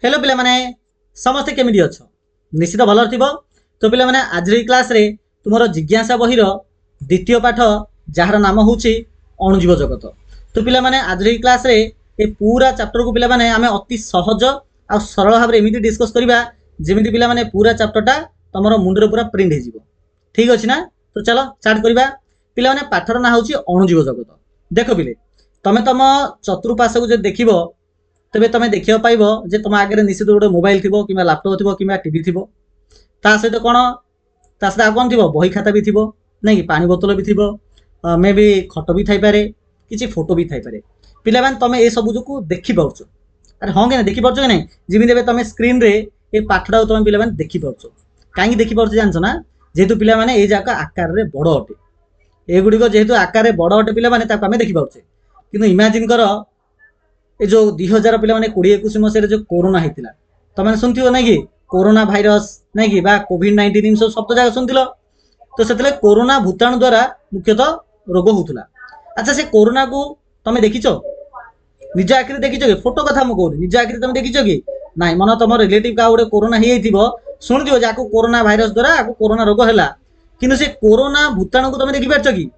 Hello पिला माने समस्ते केमिति अछ निश्चित भल थिबो। तो पिला माने आज री क्लास रे तुमरो जिज्ञासा बहिर द्वितीय पाठ जार नाम होची अणुजीव जगत। तो पिला माने आज री क्लास रे ए पूरा चैप्टर को पिला माने आमे अति सहज आ सरल भाव एमिति डिस्कस करिबा जेमिति पिला माने पूरा चैप्टरटा तमरो मुंड रे पूरा प्रिंट हे जिवो। ठीक अछि ना। तो चलो स्टार्ट करिबा। पिला माने पाठर ना होची अणुजीव जगत। देखो पिले तमे तम चतुर्पार्श्व को जे देखिबो तबे तमे देखियो पाइबो जे तुम आगे निश्चित गोटे मोबाइल थी कि लैपटॉप थी कि टीवी थी सहित कौन ता सहित कौन थी बही खाता भी थी नहीं कि पानी बोतल भी थी मे भी खट भी थाईपे किसी फोटो भी थाईपे पिला माने तमे ए सब को देखि पाउछ। अरे हाँ कि देखि पाउछ कि नहीं जिमिति तमे स्क्रीन रे ए पाठटा तमे पिला माने देखि पाउछ। काहे देखि पाउछ जानछ ना जेहेतु पिला माने ए जाका आकार रे बड़ अटे एगुडी को जेहेतु आकार रे बड़ अटे पिला माने ताको आमे देखि पाउछे। किंतु इमेजिन करो ये जो 2000 पिला माने 2021 मसीह जो कोरोना होता तो मैंने शुणिथिबो नहीं कि कोरोना भाइरस नहीं कि कोविड-19 सब शब्द जगह शुणिथिल। तो से कोरोना भूताणु द्वारा मुख्यतः रोग होता। अच्छा से कोरोना को तुम देखिच निज आखिरी देखिच कि फोटो कथा मुझे कहूँ निज आखिरी तुम देखिच कि ना मन तुम रिलेटिव क्या गोटे कोरोना हो शुणिथिबो जाको कोरोना भाइरस द्वारा आपको कोरोना रोग है कि से कोरोना भूताणु को तुम देखिपार कि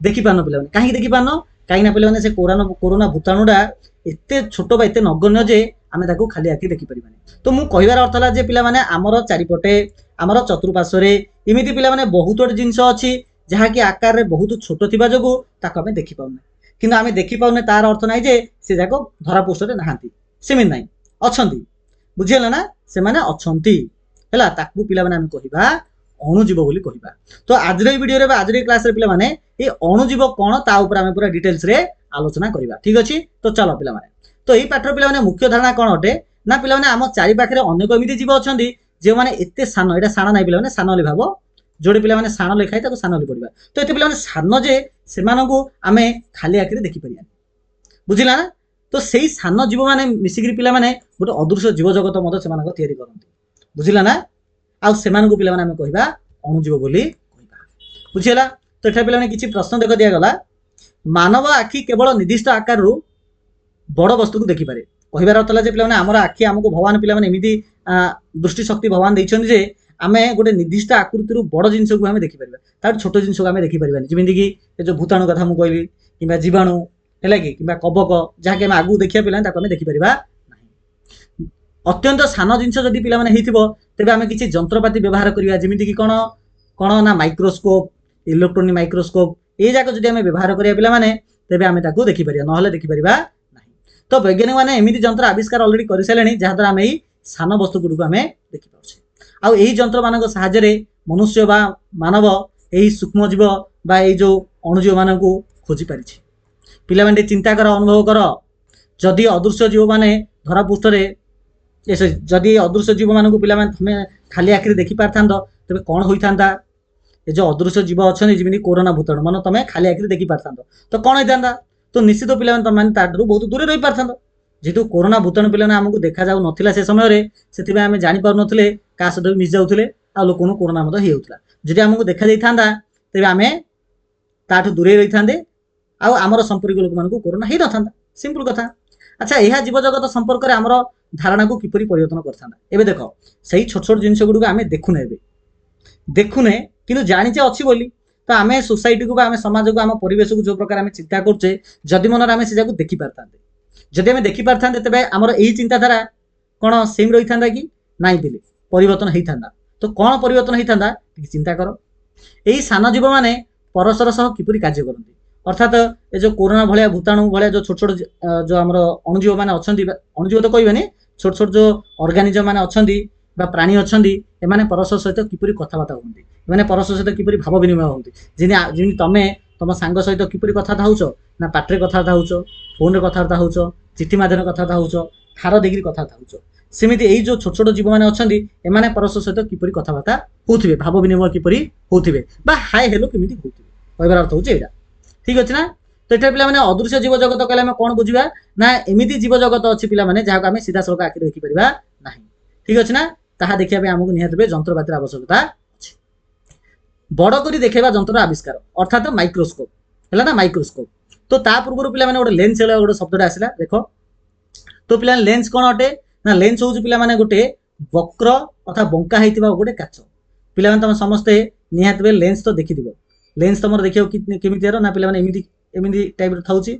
देखिपार पिला कहीं देखिपार कहीं पिला से कोरोना भूताणुटा एते छोट बा एते नगण्य जे आमे ताको खाली आखि देखि परिबानी। तो मु कहिबार अर्थ ला जे पिला माने हमर चारिपटे हमर चतुर्पार्श्व रे इमिति पिला माने बहुत गोटे जिंस अछि जहा कि आकार रे बहुत छोट थिबा जगु ताको आमे देखि पाउने किंतु आमे देखि पाउने तार अर्थ नै जे से जाको धरा पृष्ठ रे नाहांती सेमिन नै अछंती बुझियला ना से माने अछंती हला ताकू पिला माने आमे कहिबा अणुजीव बोली कहिबा। तो आज रे वीडियो रे आज रे क्लास रे पिला माने ए अणुजीव कोन ता ऊपर आमे पूरा डिटेल्स रे आलोचना करिबा। ठीक अछि। तो चलो पिला माने तो यही पाठर पिला माने मुख्य धारणा कौन अटे ना पिला माने आम चारि पाखरे अनेक एमिति जीव अछंती जे माने एते सान एटा साना नै पिला माने सानली भाव जोडे पिला माने सानो लेखाय ताको सानली पढिबा। तो एते पिला माने सान जे सेमानकु आमे खाली आखिरे देखि परिया बुझिला ना। तो सेही सान जीव माने मिसिगिरी पिला माने गोटे अदृश्य जीव जगत मते सेमानक तयारी करंती बुझिला ना। आ सेमानकु पिला माने आमे कहिबा अणुजीव बोली कहिबा बुझिला। तो एठा पिला माने किछि प्रश्न देख दिया गला मानव आखि केवल निर्दिष्ट आकार रु बड़ वस्तु को देखिपारे कहबार अर्थ है पिला आमर आखि आमको भगवान पिला दृष्टि शक्ति भगवान देखते जे आमे गोटे निर्दिष्ट आकृति बड़ जिनस को आम देखिपर तार छोट जिनस को आम देखिपर जमीन कि जो भूताणु कथा मुझे कहली कि जीवाणु है कि कबक जहाँकि आम आगू देखा पिला आम देखिपर अत्यंत सान जिनस जदि पिला तेज आम किसी जंत्रपाति व्यवहार करवा जमीन कि कौन कौन ना माइक्रोस्कोप इलेक्ट्रोनिक माइक्रोस्कोप ये जाक जब आम व्यवहार करा पिला तेज आम देखिपर ना देखिपर। तो वैज्ञानिक मैंने एमती जंत्र आविष्कार अलरेडी कर सारे जहाद्वारा आम सान वस्तु गुड़ को आम देखिपे आउ यही जंत्र मान साहाय्य मनुष्य बा मानव यही सूक्ष्मजीव बा ये जो अणुजीव मान खोजी पारि पिला चिंता कर अनुभव कर जदि अदृश्य जीव मैंने धरा पृष्ठ जदि अदृश्य जीव मान पिला तुम खाली आखिरी देखि पारथांत तेज कौन होता ये जो अदृश्य जीव अच्छा जमी कोरोना भूताणु मान तुम खाली आखिरी देखि पारथांत तो कौन होता तो निश्चित पिला तुम बहुत दूर रही पारथ जेहेतु कोरोना भूताणु पिला आमको देखा जाऊ ना से समय से आम जापर ना क्या सहित भी मिस जाऊे आ लोक कोरोना होता जदि आमको देखा जाता तेज आम ताठू दूरे रही था आमर संपर्क लोक मान कोरोना ही न था सिंपल कथा। अच्छा यह जीव जगत संपर्क में आमर धारणा को किपरि परिवर्तन कर देख से छोट छोट जिनस गुड़ आम देखुने देखुने कि जाचे अच्छी बोली तो आम सोसाइटी को आम समाज को आम परिवेश को जो प्रकार आम चिंता करछे जदि मन आम से देखी पारता जदि आम देखी पारता तेज आमर यही चिंताधारा कौन सेम रही था कि नाई दिले परिवर्तन होता। तो कौन परिवर्तन होता चिंता कर यही सान जीव मैंने परस्पर सह किपरि कार्य करती अर्थात ये जो कोरोना भाया भूताणु भाया जो छोट छोट जो आम अणुजीव मैंने अच्छा अणुजीव तो कहबे छोट छोट जो अर्गानिजम मैंने अच्छा प्राणी अच्छा एमाने परस्पर सहित किपरि कथबार्ता होती मैंने परस्पर सहित किपरि भाव विनिमय होती जमी तुम तुम सांग सहित किपरि कथबार्ता होच ना पाटे कथबार्ता होच फोन रे कथबार्ता होच चिठी माध्यम कथबार्ता होच ठार देगी कथबार्ता होच सेमिति यही जो छोट छोट जीव मैंने अच्छा एमाने परस्पर सहित किपरि कथबार्ता होथिबे भाव विनिमय किपरि होथिबे बा हाय हेलो केमिति होथिबे कहबार अर्थ होचे एटा। ठीक अछि ना। तो एटा पिला माने अदृश्य जीव जगत कहले हम कोन बुझिबा ना एमिति जीव जगत अछि पिला माने जहाको आमे सीधा सलका आखि देखि परिबा नाही। ठीक अछि ना। ताहा देखिया पे हमकु निहातबे जंत्रपातिर आवश्यकता अछि बड़ करी देखेबा जंत्र आविष्कार अर्थात माइक्रोस्कोप हैला ना माइक्रोस्कोप। तो ता पूर्व पिला माने गोटे लेंस गोटे शब्दटा आसिला देख तो पिला लेंस कोन अटे ନା ଲେନ୍ସ ହେଉଛି ପିଲାମାନେ ଗୋଟେ ବକ୍ର ଅର୍ଥାତ ବଙ୍କା ହେଇଥିବା ଗୋଟେ କାଚ। ପିଲାମାନେ ତମେ ସମସ୍ତେ ନିହାତି ଭାବେ ଲେନ୍ସ ତ ଦେଖିଥିବ। ଲେନ୍ସ ତମର ଦେଖିବାକୁ କେମିତିଆର ନା ପିଲାମାନେ ଏମିତି ଏମିତି ଟାଇପ୍ର ଥାଉଛି।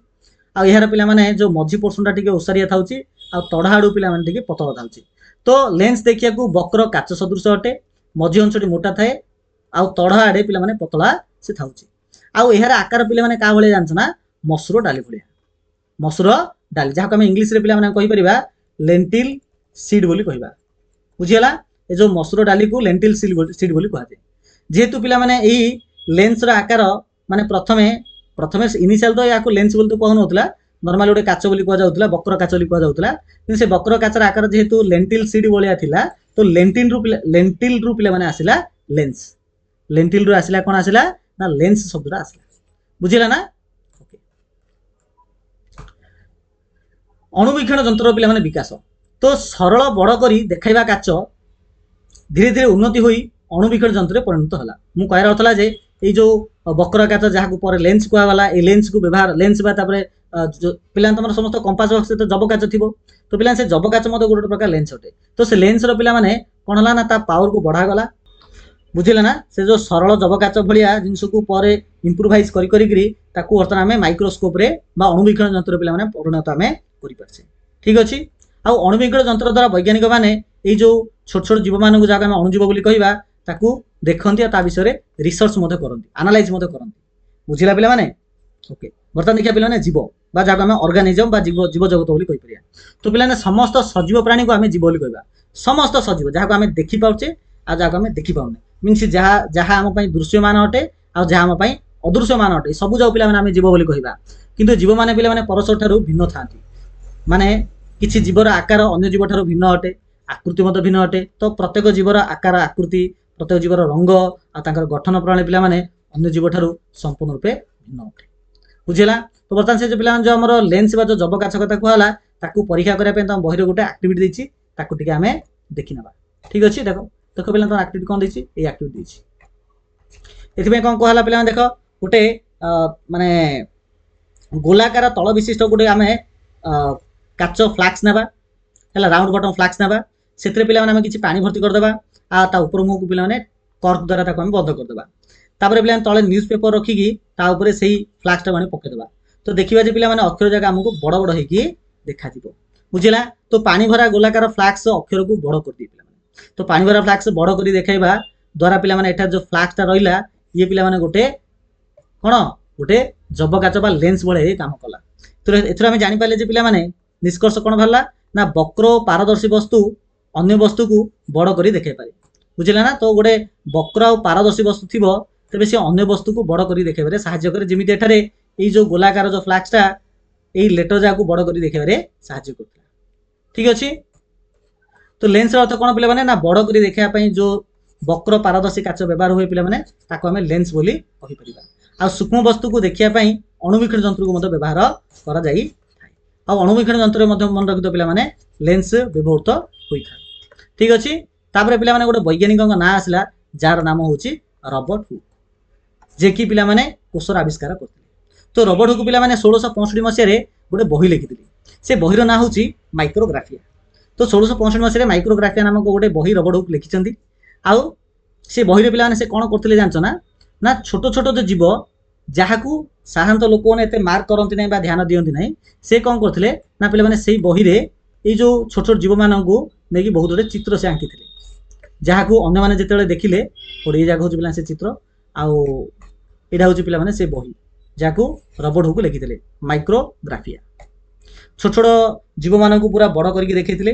ଆଉ ଏହାର ପିଲାମାନେ ଯେଉଁ ମଝି ପୋର୍ସନଟା ଟିକେ ଓସାରିଆ ଥାଉଛି ଆଉ ତଢ଼ ଆଡ଼ୁ ପିଲାମାନେ ଟିକେ ପତଳା ଥାଉଛି। ତ ଲେନ୍ସ ଦେଖିବାକୁ ବକ୍ର କାଚ ସଦୃଶ ଅଟେ, ମଝି ଅଂଶଟି ମୋଟା ଥାଏ ଆଉ ତଢ଼ ଆଡ଼େ ପିଲାମାନେ ପତଳା ସେ ଥାଉଛି। ଆଉ ଏହାର ଆକାର ପିଲାମାନେ କାହା ଭଳିଆ ଜାଣିଛ ନା ମସୁର ଡାଲି ଭଳିଆ। ମସୁର ଡାଲି ଯାହାକୁ ଆମେ ଇଂଲିଶରେ ପିଲାମାନେ କହିପାରିବା ଲେଣ୍ଟିଲ ସିଡ୍ ବୋଲି କହିବା। ବୁଝିଗଲା? ଏ ଯେଉଁ ମସୁର ଡାଲିକୁ ଲେଣ୍ଟିଲ ସିଡ୍ ବୋଲି କୁହାଯାଏ। ଯେହେତୁ ପିଲାମାନେ ଏଇ ଲେନ୍ସର ଆକାର ମାନେ ପ୍ରଥମେ ଇନିସିଆଲ ତ ୟାକୁ ଲେନ୍ସ ବୋଲି ତ କୁହାଯାଉନଥିଲା, ନର୍ମାଲି ଗୋଟେ କାଚ ବୋଲି କୁହାଯାଉଥିଲା, ବକ୍ର କାଚ ବୋଲି କୁହାଯାଉଥିଲା। କିନ୍ତୁ ସେ ବକ୍ର କାଚର ଆକାର ଯେହେତୁ ଲେଣ୍ଟିଲ ସିଡ୍ ଭଳିଆ ଥିଲା ତ ଲେଣ୍ଟିଲରୁ ପିଲାମାନେ ଆସିଲା ଲେନ୍ସ। ଲେଣ୍ଟିଲରୁ ଆସିଲା କ'ଣ ଆସିଲା ନା ଲେନ୍ସ ଶବ୍ଦଟା ଆସିଲା। ବୁଝିଲା ନା? ଅଣୁବୀକ୍ଷଣ ଯନ୍ତ୍ରର ପିଲାମାନେ ବିକାଶ। ତ ସରଳ ବଡ଼ କରି ଦେଖାଇବା କାଚ ଧୀରେ ଧୀରେ ଉନ୍ନତି ହୋଇ ଅଣୁବୀକ୍ଷଣ ଯନ୍ତ୍ରରେ ପରିଣତ ହେଲା। ମୁଁ କହିବାର ଅର୍ଥ ହେଲା ଯେ ଏଇ ଯେଉଁ ବକ୍ର କାଚ ଯାହାକୁ ପରେ ଲେନ୍ସ କୁହାଗଲା, এই ଲେନ୍ସକୁ ବ୍ୟବହାର ଲେନ୍ସ ବା ତାପରେ ପିଲାମାନେ ତମର ସମସ୍ତ କମ୍ପାସ ବକ୍ସ ସହିତ ଜବ କାଚ ଥିବ। ତ ପିଲାମାନେ ସେ ଜବ କାଚ ମଧ୍ୟ ଗୋଟେ ପ୍ରକାର ଲେନ୍ସ ଅଟେ। ତ ସେ ଲେନ୍ସର ପିଲାମାନେ କ'ଣ ହେଲା ନା ତା ପାୱାରକୁ ବଢ଼ାଗଲା। ବୁଝିଲେ ନା? ସେ ଯେଉଁ ସରଳ ଜବ କାଚ ଭଳିଆ ଜିନିଷକୁ ପରେ ଇମ୍ପ୍ରୁଭାଇଜ୍ କରିକିରି ତାକୁ ବର୍ତ୍ତମାନ ଆମେ ମାଇକ୍ରୋସ୍କୋପରେ ବା ଅଣୁବୀକ୍ଷଣ ଯନ୍ତ୍ର ପିଲାମାନେ ପରିଣତ ଆମେ କରିପାରୁଛେ। ଠିକ୍ ଅଛି? ଆଉ ଅଣୁବୀକ୍ଷଣ ଯନ୍ତ୍ର ଦ୍ୱାରା ବୈଜ୍ଞାନିକମାନେ ଏଇ ଯେଉଁ ଛୋଟ ଛୋଟ ଜୀବମାନଙ୍କୁ ଯାହାକୁ ଆମେ ଅଣୁଜୀବ ବୋଲି କହିବା ତାକୁ ଦେଖନ୍ତି ଆଉ ତା ବିଷୟରେ ରିସର୍ଚ୍ଚ ମଧ୍ୟ କରନ୍ତି, ଆନାଲାଇଜ୍ ମଧ୍ୟ କରନ୍ତି। ବୁଝିଲା ପିଲାମାନେ? ଓକେ, ବର୍ତ୍ତମାନ ଦେଖିବା ପିଲାମାନେ ଜୀବ ବା ଯାହାକୁ ଆମେ ଅର୍ଗାନିଜମ ବା ଜୀବ ଜଗତ ବୋଲି କହିପାରିବା। ତ ପିଲାମାନେ ସମସ୍ତ ସଜୀବ ପ୍ରାଣୀକୁ ଆମେ ଜୀବ ବୋଲି କହିବା। ସମସ୍ତ ସଜୀବ ଯାହାକୁ ଆମେ ଦେଖିପାରୁଛେ ଆଉ ଯାହାକୁ ଆମେ ଦେଖିପାରୁନେ, ମିନ୍ସ ଯାହା ଆମ ପାଇଁ ଦୃଶ୍ୟମାନ ଅଟେ ଆଉ ଯାହା ଆମ ପାଇଁ ଅଦୃଶ୍ୟମାନ ଅଟେ, ସବୁ ଯାଉ ପିଲାମାନେ ଆମେ ଜୀବ ବୋଲି କହିବା। କିନ୍ତୁ ଜୀବମାନେ ପିଲାମାନେ ପରସ୍ପର ଠାରୁ ଭିନ୍ନ ଥାନ୍ତି। ମାନେ କିଛି ଜୀବର ଆକାର ଅନ୍ୟ ଜୀବ ଠାରୁ ଭିନ୍ନ ଅଟେ, ଆକୃତି ମଧ୍ୟ ଭିନ୍ନ ଅଟେ। ତ ପ୍ରତ୍ୟେକ ଜୀବର ଆକାର, ଆକୃତି, ପ୍ରତ୍ୟେକ ଜୀବର ରଙ୍ଗ ଆଉ ତାଙ୍କର ଗଠନ ପ୍ରଣାଳୀ ପିଲାମାନେ ଅନ୍ୟ ଜୀବ ଠାରୁ ସମ୍ପୂର୍ଣ୍ଣ ରୂପେ ଭିନ୍ନ ଅଟେ। ବୁଝିଲା? ତ ବର୍ତ୍ତମାନ ସେ ଯେଉଁ ପିଲାମାନେ ଯେଉଁ ଆମର ଲେନ୍ସ ବା ଯେଉଁ ଜବ କାଚ କଥା କୁହାଗଲା ତାକୁ ପରୀକ୍ଷା କରିବା ପାଇଁ ତମ ବହିରେ ଗୋଟେ ଆକ୍ଟିଭିଟି ଦେଇଛି, ତାକୁ ଟିକେ ଆମେ ଦେଖିନେବା। ଠିକ୍ ଅଛି? ଦେଖ ପିଲାମାନେ ତମ ଆକ୍ଟିଭିଟି କ'ଣ ଦେଇଛି? ଏଇ ଆକ୍ଟିଭିଟି ଦେଇଛି। ଏଥିପାଇଁ କ'ଣ କୁହାଗଲା ପିଲାମାନେ ଦେଖ, ଗୋଟେ ମାନେ ଗୋଲାକାର ତଳ ବିଶିଷ୍ଟ ଗୋଟେ ଆମେ କାଚ ଫ୍ଲାକ୍ସ ନେବା ହେଲା, ରାଉଣ୍ଡ ବଟମ୍ ଫ୍ଲାକ୍ସ ନେବା। ସେଥିରେ ପିଲାମାନେ ଆମେ କିଛି ପାଣି ଭର୍ତ୍ତି କରିଦେବା ଆଉ ତା ଉପର ମୁହଁକୁ ପିଲାମାନେ କର୍କ ଦ୍ୱାରା ତାକୁ ଆମେ ବନ୍ଦ କରିଦେବା। ତାପରେ ପିଲାମାନେ ତଳେ ନ୍ୟୁଜ୍ ପେପର ରଖିକି ତା ଉପରେ ସେଇ ଫ୍ଲାକ୍ସଟାକୁ ଆଣି ପକେଇଦେବା। ତ ଦେଖିବା ଯେ ପିଲାମାନେ ଅକ୍ଷର ଜାଗା ଆମକୁ ବଡ଼ ବଡ଼ ହେଇକି ଦେଖାଯିବ। ବୁଝିଲା? ତ ପାଣି ଭରା ଗୋଲାକାର ଫ୍ଲାକ୍ସ ଅକ୍ଷରକୁ ବଡ଼ କରିଦିଏ ପିଲାମାନେ। ତ ପାଣି ଭରା ଫ୍ଲାକ୍ସ ବଡ଼ କରି ଦେଖାଇବା ଦ୍ୱାରା ପିଲାମାନେ ଏଠାରେ ଯେଉଁ ଫ୍ଲାକ୍ସଟା ରହିଲା ଇଏ ପିଲାମାନେ ଗୋଟେ କ'ଣ ଗୋଟେ ଜବ କାଚ ବା ଲେନ୍ସ ଭଳିଆ କାମ କଲା। ତ ଏଥିରୁ ଆମେ ଜାଣିପାରିଲେ ଯେ ପିଲାମାନେ ନିଷ୍କର୍ଷ କ'ଣ ବାହାରିଲା ନା ବକ୍ର ଓ ପାରଦର୍ଶୀ ବସ୍ତୁ ଅନ୍ୟ ବସ୍ତୁକୁ ବଡ଼ କରି ଦେଖାଇ ପାରେ। ବୁଝିଲା ନା? ତ ଗୋଟେ ବକ୍ର ଆଉ ପାରଦର୍ଶୀ ବସ୍ତୁ ଥିବ ତେବେ ସେ ଅନ୍ୟ ବସ୍ତୁକୁ ବଡ଼ କରି ଦେଖାଇବାରେ ସାହାଯ୍ୟ କରେ। ଯେମିତି ଏଠାରେ ଏଇ ଯେଉଁ ଗୋଲାକାର ଯେଉଁ ଫ୍ଲାକ୍ସଟା ଏଇ ଲେଟର ଯାହାକୁ ବଡ଼ କରି ଦେଖାଇବାରେ ସାହାଯ୍ୟ କରୁଥିଲା। ଠିକ୍ ଅଛି? ତ ଲେନ୍ସର ଅର୍ଥ କ'ଣ ପିଲାମାନେ ନା ବଡ଼ କରି ଦେଖାଇବା ପାଇଁ ଯେଉଁ ବକ୍ର ପାରଦର୍ଶୀ କାଚ ବ୍ୟବହାର ହୁଏ ପିଲାମାନେ ତାକୁ ଆମେ ଲେନ୍ସ ବୋଲି କହିପାରିବା। ଆଉ ସୂକ୍ଷ୍ମ ବସ୍ତୁକୁ ଦେଖିବା ପାଇଁ ଅଣୁବୀକ୍ଷଣ ଯନ୍ତ୍ରକୁ ମଧ୍ୟ ବ୍ୟବହାର କରାଯାଇଥାଏ। ଆଉ ଅଣୁବୀକ୍ଷଣ ଯନ୍ତ୍ରରେ ମଧ୍ୟ ମନେ ରଖିଥିବା ପିଲାମାନେ ଲେନ୍ସ ବ୍ୟବହୃତ ହୋଇଥାଏ। ଠିକ୍ ଅଛି? ତାପରେ ପିଲାମାନେ ଗୋଟେ ବୈଜ୍ଞାନିକଙ୍କ ନାଁ ଆସିଲା ଯାହାର ନାମ ହେଉଛି ରବର୍ଟ ହୁକ୍, ଯିଏକି ପିଲାମାନେ କୋଷର ଆବିଷ୍କାର କରିଥିଲେ। ତ ରବର୍ଟ ହୁକ୍ ପିଲାମାନେ 1665 ମସିହାରେ ଗୋଟେ ବହି ଲେଖିଥିଲେ। ସେ ବହିର ନାଁ ହେଉଛି ମାଇକ୍ରୋଗ୍ରାଫିଆ। ତ 1665 ମସିହାରେ ମାଇକ୍ରୋଗ୍ରାଫିଆ ନାମକ ଗୋଟେ ବହି ରବର୍ଟ ହୁକ୍ ଲେଖିଛନ୍ତି। ଆଉ ସେ ବହିରେ ପିଲାମାନେ ସେ କ'ଣ କରୁଥିଲେ ଜାଣିଛ ନା ଛୋଟ ଛୋଟ ଯେଉଁ ଜୀବ ଯାହାକୁ ସାଧାରଣତଃ ଲୋକମାନେ ଏତେ ମାର୍କ କରନ୍ତି ନାହିଁ ବା ଧ୍ୟାନ ଦିଅନ୍ତି ନାହିଁ, ସେ କ'ଣ କରୁଥିଲେ ନା ପିଲାମାନେ ସେଇ ବହିରେ ଏଇ ଯେଉଁ ଛୋଟ ଛୋଟ ଜୀବମାନଙ୍କୁ ନେଇକି ବହୁତ ଗୁଡ଼ିଏ ଚିତ୍ର ସେ ଆଙ୍କିଥିଲେ, ଯାହାକୁ ଅନ୍ୟମାନେ ଯେତେବେଳେ ଦେଖିଲେ ଗୋଟେ ଏଇ ଜାଗା ହେଉଛି ପିଲା ସେ ଚିତ୍ର ଆଉ ଏଇଟା ହେଉଛି ପିଲାମାନେ ସେ ବହି ଯାହାକୁ ରବର୍ଟ ହୁକ୍ ଲେଖିଥିଲେ ମାଇକ୍ରୋଗ୍ରାଫିଆ। ଛୋଟ ଛୋଟ ଜୀବମାନଙ୍କୁ ପୁରା ବଡ଼ କରିକି ଦେଖେଇଥିଲେ।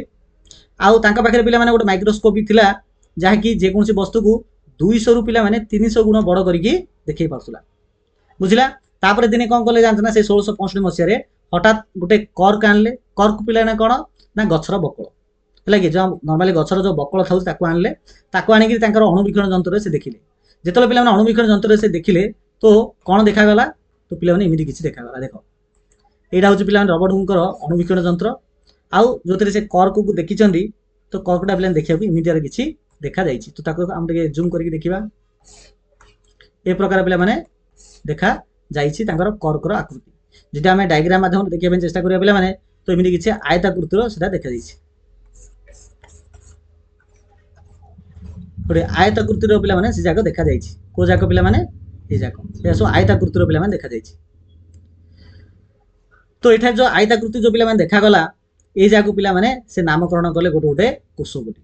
ଆଉ ତାଙ୍କ ପାଖରେ ପିଲାମାନେ ଗୋଟେ ମାଇକ୍ରୋସ୍କୋପ୍ ଥିଲା ଯାହାକି ଯେକୌଣସି ବସ୍ତୁକୁ 200ରୁ ପିଲାମାନେ 300 ଗୁଣ ବଡ଼ କରିକି ଦେଖେଇ ପାରୁଥିଲା। ବୁଝିଲା? ତାପରେ ଦିନେ କ'ଣ କଲେ ଜାଣିଛ ନା ସେ 1665 ମସିହାରେ ହଠାତ୍ ଗୋଟେ କର୍କ ଆଣିଲେ। କର୍କ ପିଲାମାନେ କ'ଣ ନା ଗଛର ବକଳ ହେଲା କି ଯେଉଁ ନର୍ମାଲି ଗଛର ଯେଉଁ ବକଳ ଥାଉଛି ତାକୁ ଆଣିଲେ। ତାକୁ ଆଣିକି ତାଙ୍କର ଅଣୁବୀକ୍ଷଣ ଯନ୍ତ୍ରରେ ସେ ଦେଖିଲେ। ଯେତେବେଳେ ପିଲାମାନେ ଅଣୁବୀକ୍ଷଣ ଯନ୍ତ୍ରରେ ସେ ଦେଖିଲେ ତ କ'ଣ ଦେଖାଗଲା? ତ ପିଲାମାନେ ଏମିତି କିଛି ଦେଖାଗଲା। ଦେଖ ଏଇଟା ହେଉଛି ପିଲାମାନେ ରବର୍ଟ ହୁକ୍ଙ୍କର ଅଣୁବୀକ୍ଷଣ ଯନ୍ତ୍ର। ଆଉ ଯେଉଁଥିରେ ସେ କର୍କକୁ ଦେଖିଛନ୍ତି ତ କର୍କଟା ପିଲାମାନେ ଦେଖିବାକୁ ଏମିତିଆର କିଛି ଦେଖାଯାଇଛି। ତ ତାକୁ ଆମେ ଟିକେ ଜୁମ୍ କରିକି ଦେଖିବା। ଏ ପ୍ରକାର ପିଲାମାନେ ଦେଖାଯାଇଛି ତାଙ୍କର କର୍କର ଆକୃତି। ଯଦି ଆମେ ଡାଇଗ୍ରାମ ମାଧ୍ୟମରେ ଦେଖିବା ପାଇଁ ଚେଷ୍ଟା କରିବା ପିଲାମାନେ ତ ଏମିତି କିଛି ଆୟତାକୃତିର ସେଟା ଦେଖାଯାଇଛି। गोटे आयताकृतिर पिला से जाक देखा जाए को जाक पिला ये जाक ये सब आयताकृतिर पिला देखा जाए तो ये जो आयताकृति जो पिला देखागला ये जाक पिला से नामकरण कले गोटे गोटे कोष बोली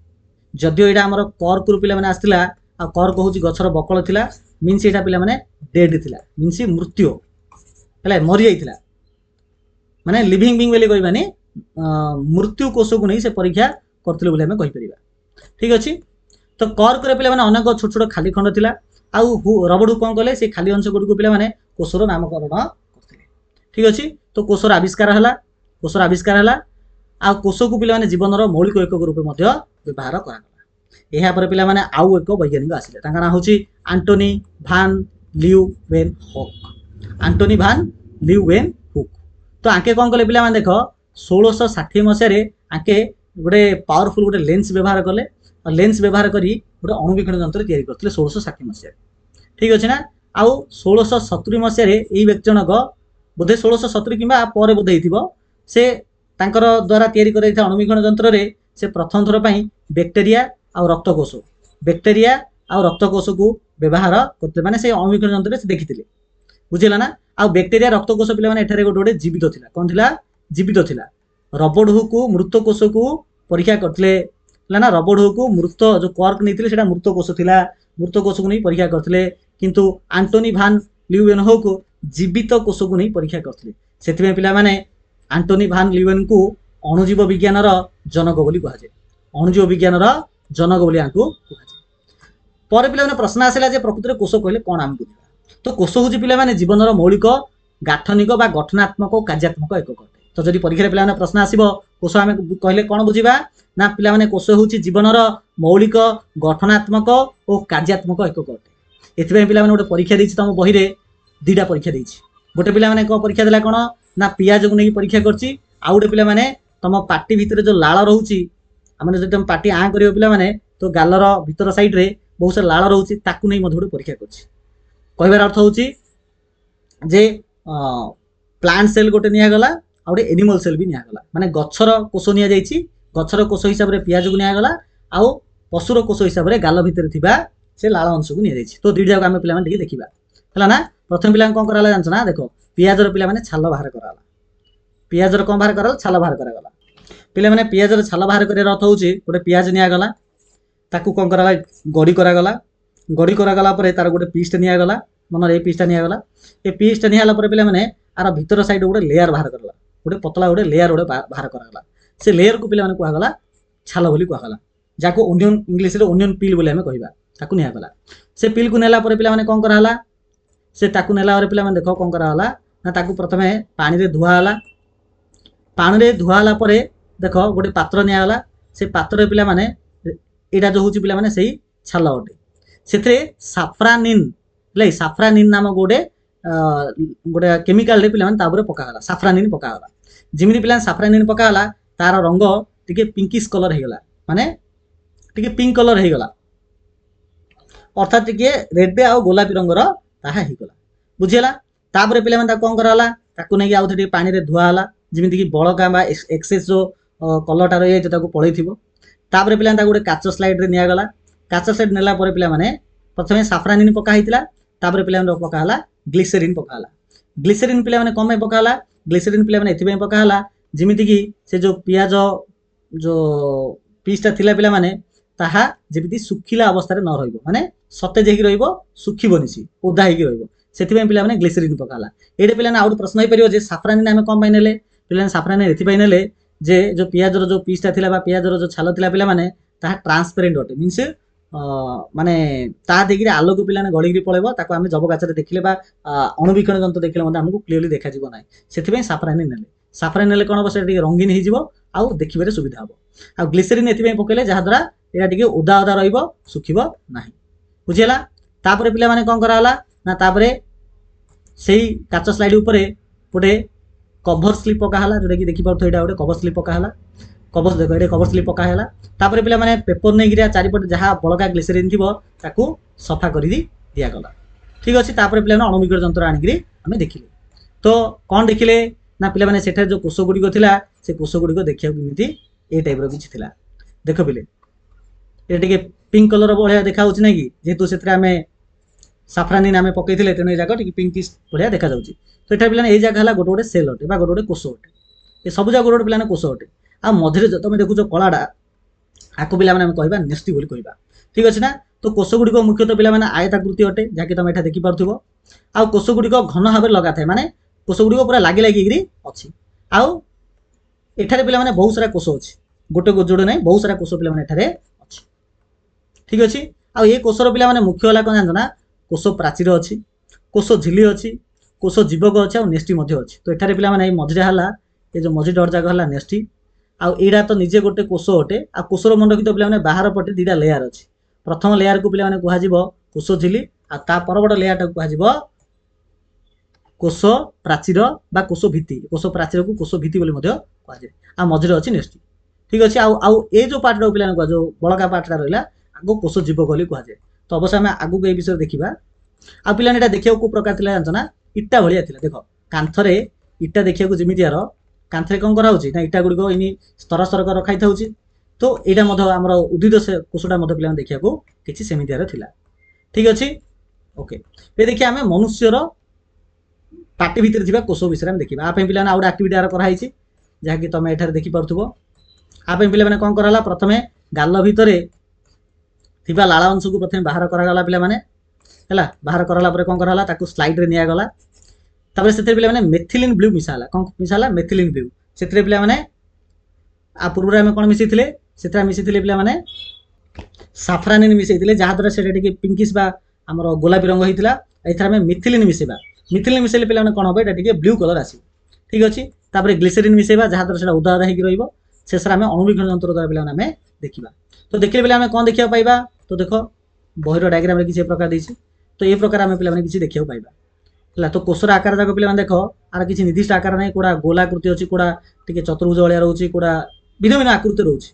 जदिओ यहाँ आम कर्क रु पिला आसला आ कर्क हूँ गछर बकल थिला मीन्स यहाँ पिला डेड थिला मीन्स मृत्यु है मरी जाइथिला माने लिविंग बिंग बोली कहबानी मृत्यु कोष को नहीं से परीक्षा करथिले बोली हमें कहि परिबा ठीक अछि तो कर्क रे पिला अनेक छोट छोट खाली खंड थिला आउ रबड़ कौन कले से खाली अंश गुडी को पिला कोषर नामकरण करथिले ठीक अछि तो कोषर आविष्कार हला कोषर आविष्कार हला आ कोष को पिला जीवन मौलिक एकक रूप व्यवहार करा यहाँ पर पिला आउ एक वैज्ञानिक आसिले तांका नाम होची एंटोनी भान ल्यूवेनहॉक एंटोनी भान ल्यूवेनहॉक तो आके कौन कले पिला देख 1660 मसीह आके गोटे पावरफुल गोटे लेंस व्यवहार कले और लेंस व्यवहार करी गोटे अणुवीक्षण यंत्र तैयारी करथिले 1660 मसीह ठीक अछि ना आउ 1670 मसीह एई व्यक्ति जनक बोधे 1670 किंबा पर बोधे हिथिबो से तांकर द्वारा तैयारी कराइथा अणुवीक्षण यंत्र रे से प्रथम थर पई बैक्टेरिया आ रक्तकोष बैक्टेरिया आ रक्तकोष को व्यवहार करते माने से अणुवीक्षण यंत्र से देखिथिले बुझिला ना आ बैक्टेरिया रक्तकोष पिला माने एठारे गोटे गोटे जीवित थिला कोन थिला जीवित थिला रबड़ हु को मृत कोष को परीक्षा करथिले ना रबड़ हु को मृत जो कर्क नैथिले सेटा मृत कोष थिला मृत कोष को नहीं परीक्षा करथिले किंतु एंटोनी भान ल्यूवेनहॉक को जीवित कोष को नहीं परीक्षा करथिले सेथिमे पिला माने एंटोनी भान ल्यूवेन को अणुजीव विज्ञान जनक बोली कहा जाए अणुजीव विज्ञान जनक बोली आंकु कहा जाए पर पिला प्रश्न आसिला जे प्रकृति में कोष कहले कौन आम बुझा तो कोष हूँ पिला जीवन मौलिक गाठनिक बा गठनात्मक और कार्यात्मक एकक अटे तो जब परीक्षा पिला प्रश्न आसो कोष आम कहले कौन बुझा ना पिला कोष हूँ जीवन मौलिक गठनात्मक और कार्यात्मक एकक अटे एथि पिला गोटे परीक्षा देछि तुम बही रे दुईटा परीक्षा देछि गोटे पिला परीक्षा देला कौन ना पियाज को नहीं परीक्षा करछि आ गोटे पिला तुम पार्टी भितर जो लाल रोचे आम जो तुम पार्टी आँ कर पिला तो गालर भीतर साइड रे बहुत सारा लाल रोचे ताकू नहीं गोटे परीक्षा करछि कहबार अर्थ होची जे प्लांट सेल गोटे निगला आ गोटे एनिमल सेल भी निगला माने गछर कोष नि जाइछि गछर कोष हिसाब रे पियाज को निगला आ पशुर कोष हिसाब रे गाल भितर थिबा से लाल अंश को नि जाइछि तो दुई जाक आमे पिला माने देखिबा हला ना प्रथम पिला कोन कराला जानछ ना देखो पियाजर पिला माने छाल बाहर कराला पियाजर कोन बाहर कराला छाल बाहर करागला पिला माने पियाजर छाल बाहर करिया अर्थ होची गोटे पियाज निगला ताकू कोन कराला गड़ी करागला परे तार गोटे पीसटा निगला मन ए पीसटा निगला ए पीसटा निहाला परे पिला माने आर भीतर साइड गोटे लेयर बाहर करला गोटे पतला गोटे लेयर गोटे बाहर करागला से लेयर को पिला माने कहगला छाल बोली कहगला जाको ओनियन इंग्लिश रे ओनियन पील बोली हमें कहबा ताकू नियागला से पील को नेला परे पिला माने कोन कराला से ताकू नेला परे पिला माने देखो कोन कराला ना ताकू प्रथमे पानी रे धुआ हला पानी रे धुआ हला परे देखो गोटे पात्र नियागला से पात्र पिला माने एटा जो होची पिला माने सही छाल अटे सेथरे साफ्रानिन नाम गोटे गोटे केमिकल रे पिला माने ताबरे पकागला साफ्रानिन पकागला जिमिति पिला साफ्रानिन पकागला तार रंग टिके पिंकिश कलर हे गला माने टिके पिंक कलर हे गला अर्थात टिके रेड आ गोलापी रंगर ताहा हे गला बुझियला ताबरे पिला माने ता कोन कराला ताकू नै आउ थे पानी रे धुआ हला जिमिति कि बळका बा एक्सेस जो कलरटा रही है ताकू पळैथिबो ताबरे पिला ता गोटे काच स्लाइड रे निया गला काच स्लाइड नेला परे पिला माने प्रथमे साफ्रानिन पका हितला ताबरे पिला माने पका हला ग्लिसरीन पका हला ग्लिसरीन पिला माने कमे पका हला ग्लिसरीन पिला माने एथिबे पका हला जिमिति कि से जो पियाज जो पीसटा थिला पिला माने ताहा जेमिति सुखिला अवस्था रे न रहइबो माने सते जेहि रहइबो सुखिबोनि सी ओदा हेकि रहइबो सेथिबे पिला माने ग्लिसरीन पका हला एडे पिला ना आउट प्रश्न होई परियो जे साफ्रानिन आमे कम पाइ नेले पिला साफ्रानिन एथि पाइ नेले जे जो पियाजर जो पीसटा थिला बा पियाजर जो छाल थिला पिला माने ताहा ट्रांसपेरेंट अटे मीन्स माने ता देखिरे आलोक पिला ने गळिगिरी पळेबो ताको आमे जब गाचरे देखिले बा अणुवीक्षण जंत्र देखिले मते हमकु क्लियरली देखा जिवो नाही सेथिबे साफ्रानिन नेले कोन बसे टिके रंगीन हि जिवो आ देखिबारे सुविधा हबो आ ग्लिसरीन एथिबे पकेले जहा द्वारा एटा टिके ओदा ओदा रहइबो सुखिबो नाही बुझियला तापरे पिला माने कोन कराला ना तापरे सेही काच स्लाइड ऊपरे गोटे कवर स्लिप पका हला जोटा कि देखि पाउथो एटा गोटे कवर स्लिप पका हला कवर देखो एटा कवर स्लिप पका हला तापरे पिला माने पेपर नै गिरा चारिपट जहा बळका ग्लिसरीन थिबो ताकू सफा करि दिया गला ठीक अछि तापरे पिला माने अणुवीक्षण यंत्र आनिकरी हमें देखिले तो कोन देखिले ना पिला माने सेठा जो कोष गुडी को थिला से कोष गुडी को देखिया केमिति ए टाइप रो किछि थिला देखो पिले ए टिके पिंक कलर भाया देखा ना कि जेहेतु से साफ्रानिन आम पकई तेणु ये जगह पिंकिश भाया देखा तो यहाँ पे ये जगह है गोटे गोटे सेल अटे गोटे गोटे कोष अटे ये सब जगह गोटे पे कोष अटे आ मझे तुम देखुच कलाटा आपको पे कहवा नेस्टी बोली कहवा ठीक अच्छे ना तो कोष गुड़िक मुख्यतः पे आयताकृति अटे जहाँकि तुम यहाँ देखिपुव आ कोष गुड़िक घन भाव लगा था माने कोष गुड़िक पूरा लगी लगिकी अच्छी आउ एठारे पे बहुत सारा कोष अच्छी गोटे जोड़े ना बहुत सारा कोष पे अच्छी ठीक अच्छे आ ये कोषर पे मुख्य है कौन जानते ना कोष प्राचीर अच्छी कोष झिली अच्छी कोष जीवक अच्छी आ नेस्टी अच्छी तो एठारे पे मझे है ये जो मझी डर जगह है नेस्टी आईटा तो निजे गोटे कोष अटे आ कोषर मन रखी पे बाहर पटे दुटा लेयार अच्छी प्रथम लेयार को पे कह कोष झिली आ परबड़ लेयार कह कोष प्राचीर बा कोष भित्ति कोष प्राचीर को कोष भित्ति कहुए आ मझे अच्छी नेस्टी ठीक अच्छे आउ ये जो पार्टा पे कह जो बड़का पार्टा रहा आगो कोष जीवक बोली कहुए तो अवश्य आम आगू ये विषय देखा आ पे देखा कौ प्रकार थी जानते ना इटा भाया देख कांथरे इटा देखा जमीतियार कांथरे कौन कराऊँ ना इटा गुड़िक इन स्तर स्तर कर रखाई था तो यहाँ आम उद्भिद से कोषटा पे देखा कि सेमितियार थिला ठीक अच्छे ओके ये देखिए आम मनुष्यर पार्टी भितर थी कोष विषय में देखा आप पे आउट आक्टिविटी आर कराई जहाँकि तुम एठार देखिपुव आप पे कौन कराला प्रथम गाल भितर थिबा लाला अंश को प्रथम बाहर कराला पे बाहर कराला कौन कराला ताकू स्लाइड रे नियागला तापर से पे मेथिलिन ब्लू मिसाला कौन मिसाला मेथिलिन ब्लू से पे आ पूर्व आम कौन मिसई से मिसई पे साफ्रानिन मिसई जहाद्वारा से पिंकिश बा आमर गोलापी रंग होता है मिथिलिन मिसेबा मिथिलिन मिसेले पे कौन हम ये ब्लू कलर आस ठीक अच्छे तापर ग्लिसरीन मिसेबा जहाद्वारा से उदा उदा हो शेष में अणुवीक्षण यंत्र द्वारा पे आम देखा तो देखिले पे कौन देखा पाइबा तो देख बहिर डायग्राम किसी प्रकार देती तो ये प्रकार आम पे किसी देखा पाइबा है तो कोषर आकार जाक पे देख आर किसी निर्दिष्ट आकार नहीं कौड़ा गोलाकृति अच्छी कौड़ा टी चतुर्भुज भाया रोचे कौड़ा भिन्न भिन्न आकृति रोचे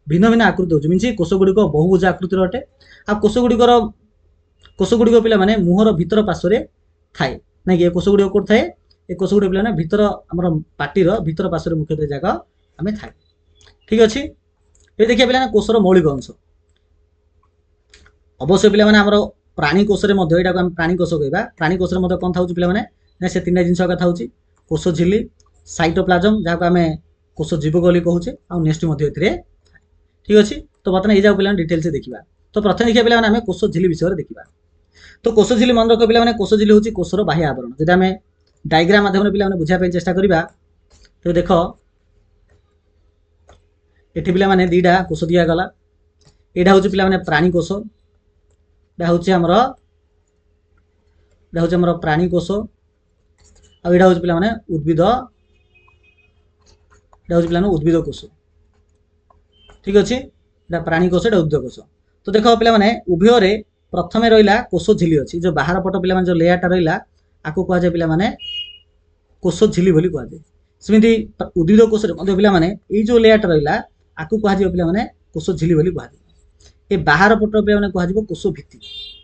भिन्न भिन्न आकृति रोचे मीन कोष गुड़िक बहुभुज आकृतिर अटे आ कोष गुड़िक पे मुहर भितर पार्श्व थाए ना कि कोष गुड़िक कौट थाए ये कोष गुड़िक पे भितर आम पार्टीर भितर पार्श्व मुख्यतः जगह आम थाए ठीक अच्छे ये देखिए पे कोषर मौलिक अंश अवश्य पे आम प्राणी कोषरे यहाँ प्राणी कोष कहवा प्राणी कोषरे कौन था पे से तीन जिन था कोष झिली साइटोप्लाजम जहाँ आम कोष जीवक बोली कहूचे आ नेक्स्ट ठीक अच्छे तो बर्तमान ये पे डिटेल्स देखा तो प्रथम देखिए पे आम कोष झिली विषय देखा तो कोष झिली मन रख पे कोष झिली हूँ कोषर बाह्य आवरण जब आम डायग्राम माध्यम पे बुझाई चेष्टा करवा तो देख ये पे दीटा कोष दिगला यहाँ हूँ पे प्राणी कोष हूँ आमर प्राणी कोष आड़ा हूँ पे उद्भिद उद्भिद कोष ठीक अच्छे प्राणी कोष एटा उद्भिद कोष तो देख पे उभय प्रथम रहा कोष झिली अच्छी जो बाहर पट पे जो लेयरटा रहा आपको कहुए पे कोष झिली बोली कहुए सेमती उद्भिद कोष पे जो लेयरटा रहा आपको कहुए पे कोष झिली बोली कहुए ये बाहर पट पे कह कोष भित्ति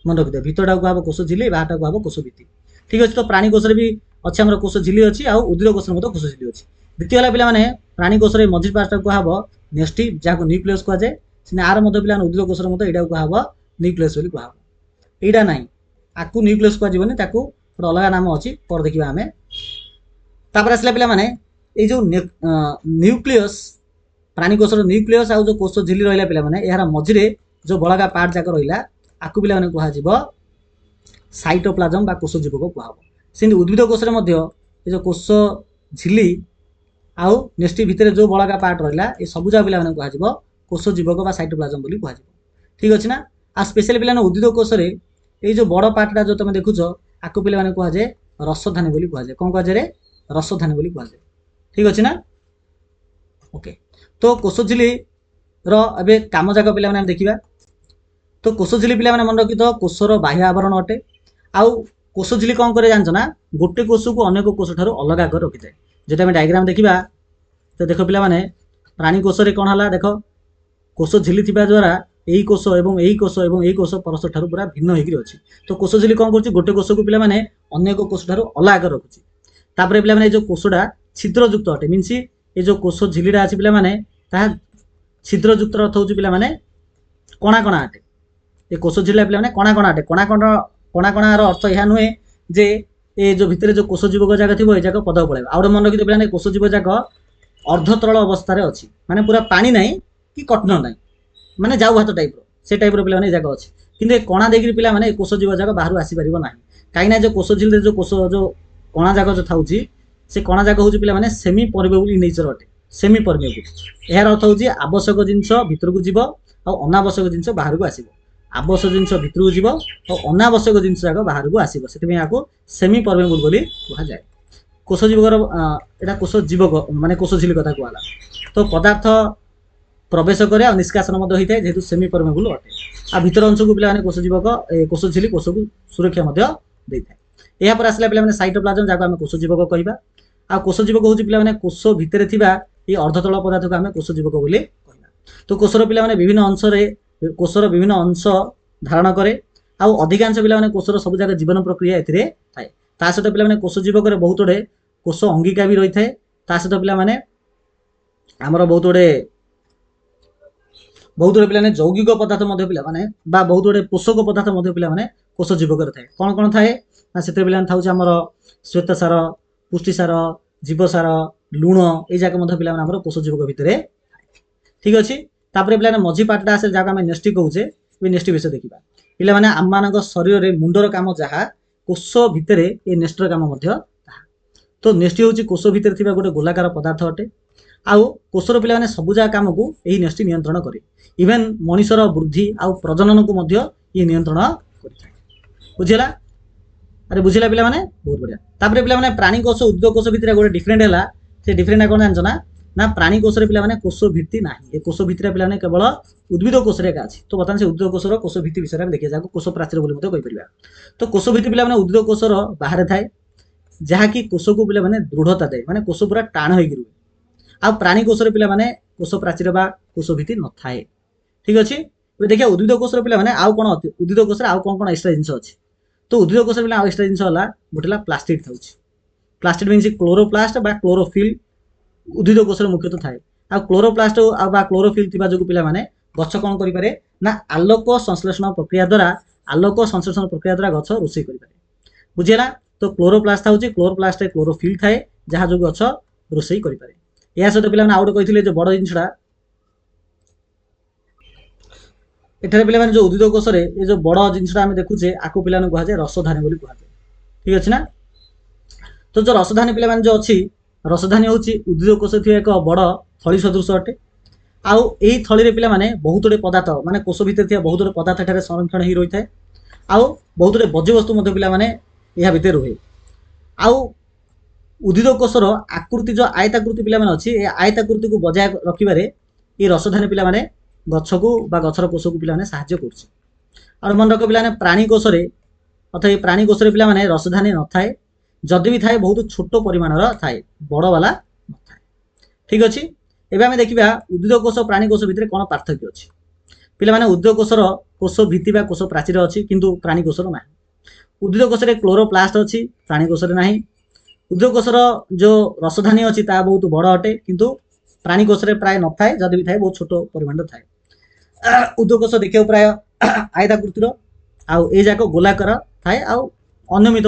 मन रखिए भितरटा कह कोष झिली बाहर कह कोष भित्ति ठीक अच्छे तो प्राणी कोष भी अच्छे आम कोष झिली अच्छी आ उद्भिद कोष कोष झिली अच्छी द्वितीय है पे प्राणी कोष मझी पार्टा कह नेस्टी जहाँ न्यूक्लियस कहुए से आर पे उद्भिद कोष यहाँ कह न्यूक्लियस बोली कह यहाँ ना आपको न्यूक्लियस कहनी अलग नाम अच्छी पर देखा आम तापर आसला पे जो न्यूक्लियस प्राणी कोषर न्यूक्लियस आ जो कोष झिली रहा पे यार मझे जो बड़का पार्ट जाक रहा आपको पे कह साइटोप्लाजम बा कोष जीवक कह से उद्भिद कोषर ये जो कोष झिली आउ नेक्स्ट भितर जो बड़का पार्ट रहा ये सब जगह पे कह कोष जीवक बा साइटोप्लाजम बोली कह ठीक अच्छे ना आ स्पेशली पे उद्भिद कोषर ये जो बड़ पार्टा जो तुम देखुच आपको पे कहुए रसधानी बोली कहुए कौन कहुए रसधानी बोली कहुए ठीक अच्छे ना ओके तो कोष झिली रे कम जाक पे देखा तो कोष झिली पे मन रखी तो कोषर बाह्य आवरण अटे आउ कोष झिली कौन करे जानछ ना गोटे कोष को अनेक कोष ठारू अलग कर रखी थाए जो आम डायग्राम देखा तो देख पे प्राणी कोषरे कौन है देख कोष झिली थिबा द्वारा यही कोष एवं यही कोष एवं यही कोष परस्पर ठारू पूरा भिन्न होकर अच्छी तो कोष झिली कौन कर गोटे कोष को पे अनेक कोष ठारू अलग कर रखुची तापर पे जो कोषटा छिद्रयुक्त अटे मीनस ये जो कोष झिलीटा अच्छी पे छिद्रयुक्त अर्थ हूँ पे कणा कणा अटे ए कोष झिल्ली पे कणा कणा अटे कणा कणार अर्थ यह नुहे जे ए जो भितर जो कोष जीवक जाक थी जाक पदक पड़े आउ मन रखिए पे कोष जीव जाक अर्धतरल अवस्था अच्छी माने पूरा पानी ना कि कठिन ना माने जाऊ हाथ टाइप से टाइप पे जाक अच्छी किंतु कणा देकर पे कोष जीव जाक बाहर आसीपर ना कहीं जो कोष झिल्ली जो कोष जो कणा जाक जो था से कणा जाक हूँ पे सेमी परमेबल इन नेचर अटे सेमी परमेबल यार अर्थ हूँ आवश्यक जिनस भितर को जीव अनावश्यक जिनस बाहर को आसो आवश्यक जिनस भितर को जीव अनावश्यक जिनस जाक बाहर को आसो से सेमी परमेबल बोली कहुए कोष जीवकर यहाँ कोष जीवक माने कोष झिल्ली कथा कहला तो पदार्थ प्रवेश करे और निष्कासन होता है जेहेतु सेमी परमेबल अटे आ भितर अंश को पे कोष जीवक कोष झिल्ली कोष को सुरक्षा दे था यापर आसला पे साइटोप्लाज्म जहाँ आम कोष जीवक कहवा आ कोष जीवक हूँ पे कोष भितर ये अर्धतल पदार्थ को आम कोष जीवक बोली कहवा तो कोषर पे विभिन्न अंश कोषर विभिन्न अंश धारण करे आउ अधिकांश पे कोषर सब जगह जीवन प्रक्रिया ए ता सहित पे कोष जीवक बहुत गुड़े कोष अंगिका भी रही है ता सहित पे आमर बहुत गुड़े पे जौगिक पदार्थ पे बहुत गुड़े पोषक पदार्थ पे कोष जीवक थाए कौन कौन थाए ना से पे था आमर श्वेत सार पुष्टि सार जीवसार लुण ये जाक पे कोष जीवक भितर ठीक अच्छे तापर पे मझी पार्टा आसे जहाँ आम नेस्टी कहूचे नेस्टी विषय देखा पे आम मान शरीर में मुंडर काम जहाँ कोष भितर ये नेस्टर काम तो नेस्टी हूँ कोष भितर गोटे गोलाकार पदार्थ अटे आउ कोषर पे सबुजा काम को यही नेस्टी नियंत्रण करे इवेन मनीषर वृद्धि आउ प्रजनन को ये नियंत्रण कर बुझेगा अरे बुझेगा पे बहुत बढ़िया तापर पे प्राणी कोष उद्भिद कोष भितर गोटे डिफरेन्ट है से डिफरेन्ट कौन जानना ना प्राणी कोषर पे कोष भित्ति ना ये कोष भितर पे केवल उद्भिद कोषर एका अच्छी तो बर्तमान से उद्भिद कोषर कोष भित्ति विषय में देखिए जाको कोष प्राचीर बोली कहीपर तो कोष भित्ति पे उद्भिद कोषर बाहर थाए जहाँकि कोष को पे दृढ़ता दे माने कोष पूरा टाण हो आ प्राणी कोषर पे कोष प्राचीर बा कोष भित्ति न थाए ठीक अच्छे देखिए उद्भिद कोषर पे आउ कौन उद्भिद कोषर आउ कौन कौन एक्सट्रा जिनस अच्छी तो उद्भिद कोषर पे आउ एक्सट्रा जिनस है गोटे प्लास्टिड था प्लास्टिड मीन क्लोरोप्लास्ट बा क्लोरोफिल उद्भिद कोषर मुख्यतः थाए आ क्लोरोप्लास्ट आ क्लोरोफिल थी जो पे गछ कौन करें ना आलोक संश्लेषण प्रक्रिया द्वारा आलोक संश्लेषण प्रक्रिया द्वारा गछ रोषे करें बुझेगा तो क्लोरोप्लास्ट हूँ क्लोरोप्लास्ट क्लोरोफिल थाए जहाँ जो गछ रोषे करें या सहित पे आउ गोटे कही जो बड़ जिनसा एठारे पे जो उद्भिद कोषर ये जो बड़ जिनसा आम देखुचे आपको पे कहुए रसधानी बोली कहुए ठीक अच्छे ना तो जो रसधानी पे जो अच्छी रसधानी हूँ उद्भिद कोष थी एक बड़ थली सदृश अटे आउ यही थली पे बहुत गुड़े पदार्थ माने कोष भितर बहुत गुड़े पदार्थ एठारे संरक्षण हो रही है आउ बहुत गुड़े बज्यवस्तु पे यह भितर रुहे आउ उद्भिद कोषर आकृति जो आयताकृति पे अच्छी आयताकृति को बजाय रखिबारे ये रसधानी पे गछ को गछर कोष को पे साहाय्य कर मन रख पे प्राणी कोषर अर्थात ये प्राणी कोषर पे रसधानी न थाए जदि भी थाए बहुत छोट परिमाणर थाए बड़ वाला न थाए ठीक अच्छे एवं आम देखा उद्भिद कोष प्राणी कोष भितर कौन पार्थक्य अच्छी पे उद्भिद कोषर कोष भित्ति कोष प्राचीर अच्छी किंतु प्राणी कोषर ना उद्भिद कोषर क्लोरोप्लास्ट अच्छी प्राणी कोषर ना उद्भिद कोषर जो रसधानी अच्छी ता बहुत बड़ अटे किंतु प्राणी कोषर प्राय न थाए जदि भी थाए बहुत छोट परिमाण थाए उद्भिद कोष देखिए प्राय आयताकृतिर आउ ए जाक गोलाकार थाए आउ अनियमित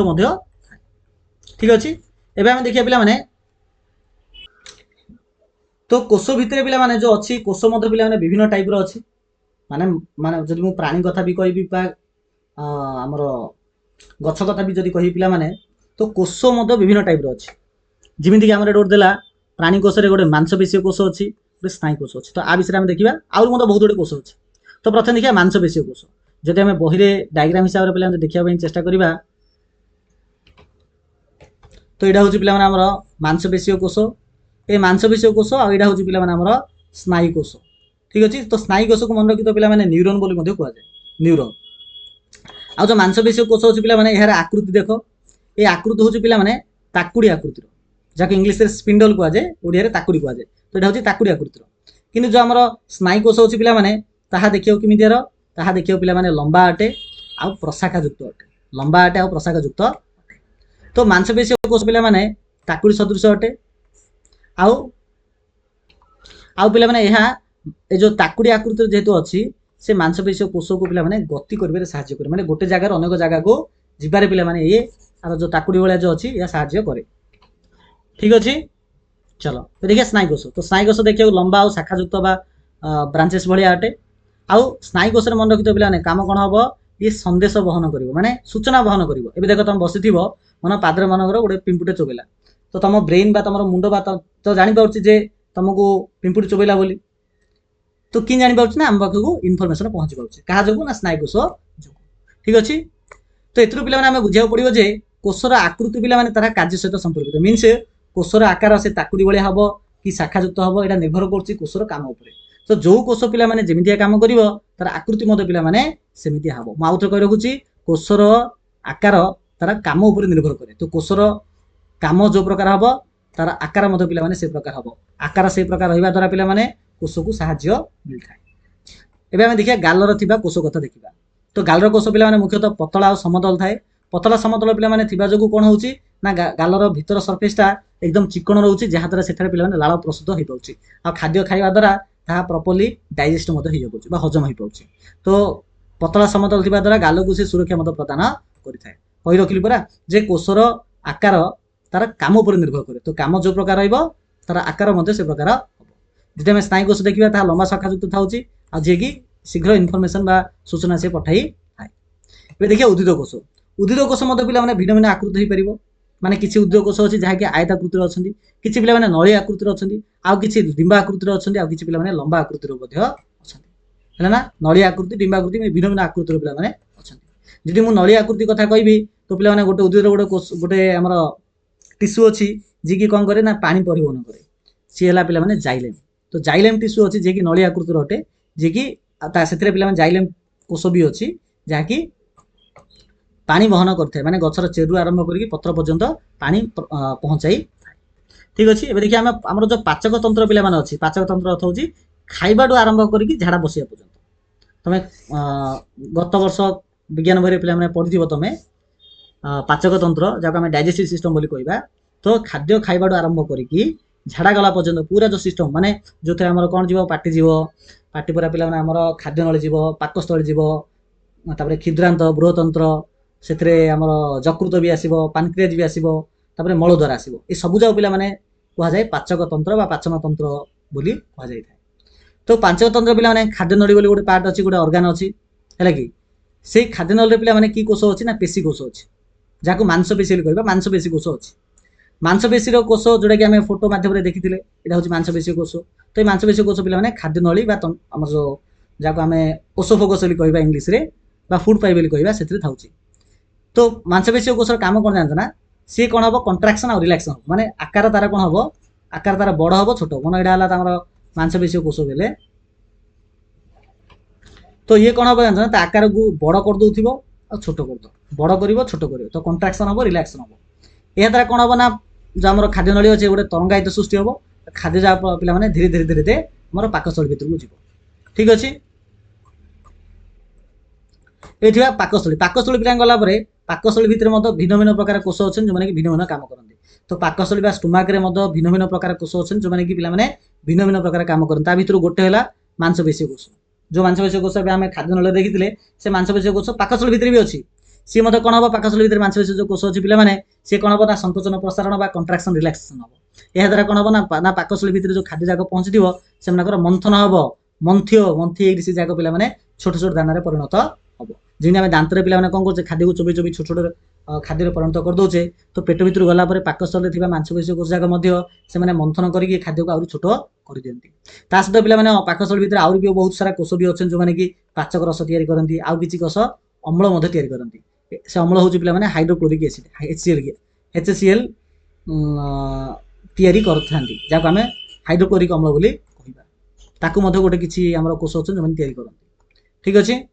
ठीक अच्छे एवं आम देखिए पे तो कोष भितर पे जो अच्छी कोष पे विभिन्न टाइप अच्छी माने माने जब मु प्राणी कथा भी कहि आमर गछ कथा भी जदि कहि पे तो कोष विभिन्न टाइप अच्छी जमीक आम गोटे देला प्राणी कोष गोटे मांसपेशीय कोष अच्छी गोटे स्नायु कोष अच्छी तो आ विषय में देखा आउर बहुत गुड़े कोष अच्छी तो प्रथम देखिए मांसपेशीय कोष जब आम बही डायग्राम हिसाब से पे देखा चेष्टा करवा तो यहाँ हूँ पे आमर मांसपेशीय कोष ये मांसपेशीय कोष आ यहाँ हूँ पे आमर स्नायु कोष ठीक अच्छे तो स्नायु कोष को मन रखी तो पे न्यूरोन बोली कहुए न्यूरोन आ जो मांसपेशीय कोष अच्छी पे यार आकृति देख ये आकृति हूँ पे ताकुड़ी आकृतिर जहाँ इंग्लीश स्पिंडल कहुए ओडिया ताकुड़ी कहुए तो यहाँ हूँ ताकुड़ी आकृतिर कि जो आमर स्नायु कोष अच्छी पे देखिए किमितियार ताहा देखिए पे लंबा अटे आ प्रशाखायुक्त अटे लंबा अटे आ प्रशाखायुक्त तो मांसपेशीय कोष पे ताकुड़ी सदृश अटे आउ पे यहाँ जो ताकुड़ी आकृति जेहेतु अच्छी से मांसपेशी कोष को पे गति कर साहाଯ୍य करे माने गोटे जगार अनेक जगह को जीवार पे ये आर जो ताकुड़ी भाया जो अच्छी यह साहाଯ୍य करे। ठीक अच्छे चलो देखिए स्नायुकोश तो स्नायुकोश देखिए लंबा और शाखायुक्त ब्रांचेस भाया अटे आउ स्नायुकोश मन रखी पे काम कौन हम ये संदेश बहन कर माने सूचना बहन कर देख तुम बसी मन पादर मनकर गोटे पिंपुटे चोबेला तो तुम ब्रेन बा तुम मुंड बा तो जापार जे तुमको पिंपुटी चोबेला बोली तो कि जापार ना आम पाखक इनफर्मेशन पहुँची पार्चे क्या जो ना स्नायुकोश जो। ठीक अच्छे तो एथुर पे बुझा पड़ो जे कोषर आकृति पे तार कार्य सहित संपर्कित मीनस कोषर आकार से ताकुड़ी भाया हम कि शाखायुक्त हम यहाँ निर्भर कर कोषर काम उपर तो जो कोष पे जमीतिया काम कर तार आकृति पे सेमितिया हम मुझे कही रखुच्छी कोषर आकार तार काम उपर निर्भर करे तो कोषर काम जो प्रकार हम तार आकार पे से प्रकार हम आकार से प्रकार रहा द्वारा पे कोष को साहाय्य मिलता है। एवं देखिए गालर थी कोष कथा देखा तो गालर कोष पे मुख्यतः पतला और समतल थाए पतला समतल पे जो कौन हो गालर भीतर सरफेसटा एकदम चिकण रोचे जहाँद्वारा से पे लाल प्रस्तुत हो पाँच आ खाद्य खाଇବା द्वारा ताहा प्रॉपर्ली डाइजेस्ट हो जाए हजम हो पाँच तो पतला समतल थी द्वारा गाल को से सुरक्षा प्रदान करें कही रखिली परा जे कोषर आकार तार काम उपर निर्भर करे तो काम जो प्रकार तार आकार से प्रकार हम जी आम स्नायुकोश देखा ताहा लंबा शाखायुक्त थाउची आ जे कि शीघ्र इनफर्मेशन बा सूचना से पठाई थाए। देखिए उद्भिद कोष पे भिन्न भिन्न आकृति हो पार माने किसी उद्भिद कोष अच्छी जहाँकि आयताकृतिर अच्छा किसी पे नली आकृतिर अच्छा आउ कि डिम्बा आकृतिर अच्छा आउ कि पे लंबा आकृतिर अच्छा ना नली आकृति डिम्बाकृति भिन्न भिन्न आकृतिर पे अच्छा जी मुझे नली आकृति कथा कहि तो पे गोटे उद्भिद गोटे गोटे आम टिश्यू अच्छी जी कि कौन करे ना पानी परिवहन करे सी है पे जाइलेम तो जाइलेम टिश्यू अच्छी जी कि नली आकृतिर अटे जी कि से पे जाइलेम कोष भी अच्छी जहाँकि पानी बहन करते माने गछर चेरु आरंभ करके पत्र पर्यंत पानी पहुँचाई। ठीक अच्छे एवं देखिए आम जो पाचक तंत्र पे अच्छी पाचक तंत्र अर्थ हूँ खाइबाठू आरंभ करके झाड़ा बसिया पर्यंत तुम गत वर्ष विज्ञान बही पे पढ़ी तुम पाचक तंत्र जहाँ आम डाइजेस्टिव सिस्टम बोली कहवा तो खाद्य खाइबाठू आरंभ करके झाड़ा गला पर्यंत पूरा जो सिस्टम माने जो थे आम कौन जीव पार्टी जीव पार्टी पर पे आमर खाद्य नली जीव पाकस्थली जीव क्षुद्रांत बृहतंत्र से जकृत भी आसो पानक्रियाज भी आसो मल द्वारा आसो ये सबू जाक पे कहुए पाचक तंत्र पाचन तंत्र बोली कहुए तो पाचक तंत्र पे खाद्य नली बोली गोटे पार्ट अच्छी गोटे अर्गान अच्छी है कि से खाद्य नली पे कि कोष अच्छी ना पेशी कोष अच्छी जहाँ मांसपेशी कहवा मांसपेशी कोष अच्छी मांसपेशी कोष जोटा कि आम फोटो मध्यम देखी यहाँ हूँ मांसपेशी कोष तो ये मांसपेशी कोष पे खाद्य नली आम जो जहाँ आम ओसोफोगस कहवा इंग्लीश फूड पाइप कहवा से तो मांसपेशी कोष काम कौन जानते ना सी कौन हम कंट्राक्शन और रिलैक्शन हम माने आकार तार कौन हम आकार तार बड़ हम छोट मन यहाँ मांसपेशी कोष बेले तो ये कौन हम जानते ना आकार को बड़ कर दो और छोट कर दो बड़ कर छोट कर तो कंट्राक्शन हम रिलैक्शन हम यह द्वारा कौन हम ना जो आम खाद्य नली अच्छे गोटे तरंगायित सृष्टि हम खाद्य जहाँ पे धीरे धीरे धीरे धीरे मोर पाकस्थली भितर को जीव। ठीक अच्छे ये पाकस्थली पाकस्थली पे गला पाकस्थली भितर भिन्न भिन्न प्रकार कोष अच्छे जो मैंने भिन्न भिन्न काम करते तो पाकस्थली स्टोमाक भिन्न भिन्न प्रकार कोष अच्छे जो मैंने कि भिन्न भिन्न प्रकार काम करते भितर गोटे है मांसपेशी कोष जो मांसपेशी कोष आम खाद्य नल देखी से मांसपेशी कोष पाकस्थली भितर भी अच्छी सी मत कौन हम पाकस्थली भितर मांसपेशी जो कोष अच्छी पे सी कौन हम संकोचन प्रसारण कंट्राक्शन रिलैक्सेशन हम यह द्वारा कौन हम ना पाकस्थली भितर जो खाद्य जाक पहुँची से मंथन हम मंथी से जाक पे छोट छोट दाना परिणत हम जिन आम दांतर पे कौन कर खाद्य को चोबई चोबई छोट छोट खाद्य परिणत करदे तो पेट भर गला पाकस्थली मांसपेशी कोष जाक से मंथन करके खाद्य को आउरी छोट कर दिखती सहित पे पाकस्थली भितर आउरी भी बहुत सारा कोष भी अच्छे जो मैंने कि पाचक रस तैयारी करती आउ किसी कोष अम्ल तैयारी करती से अम्ल हूँ पे हाइड्रोक्लोरिक एसिड HCl तैयारी करथांती जहाँ आम हाइड्रोक्लोरिक अम्ल बोली कहवा ताकू गोटे किसी आम कोष अच्छे जो तैयारी करती। ठीक अच्छे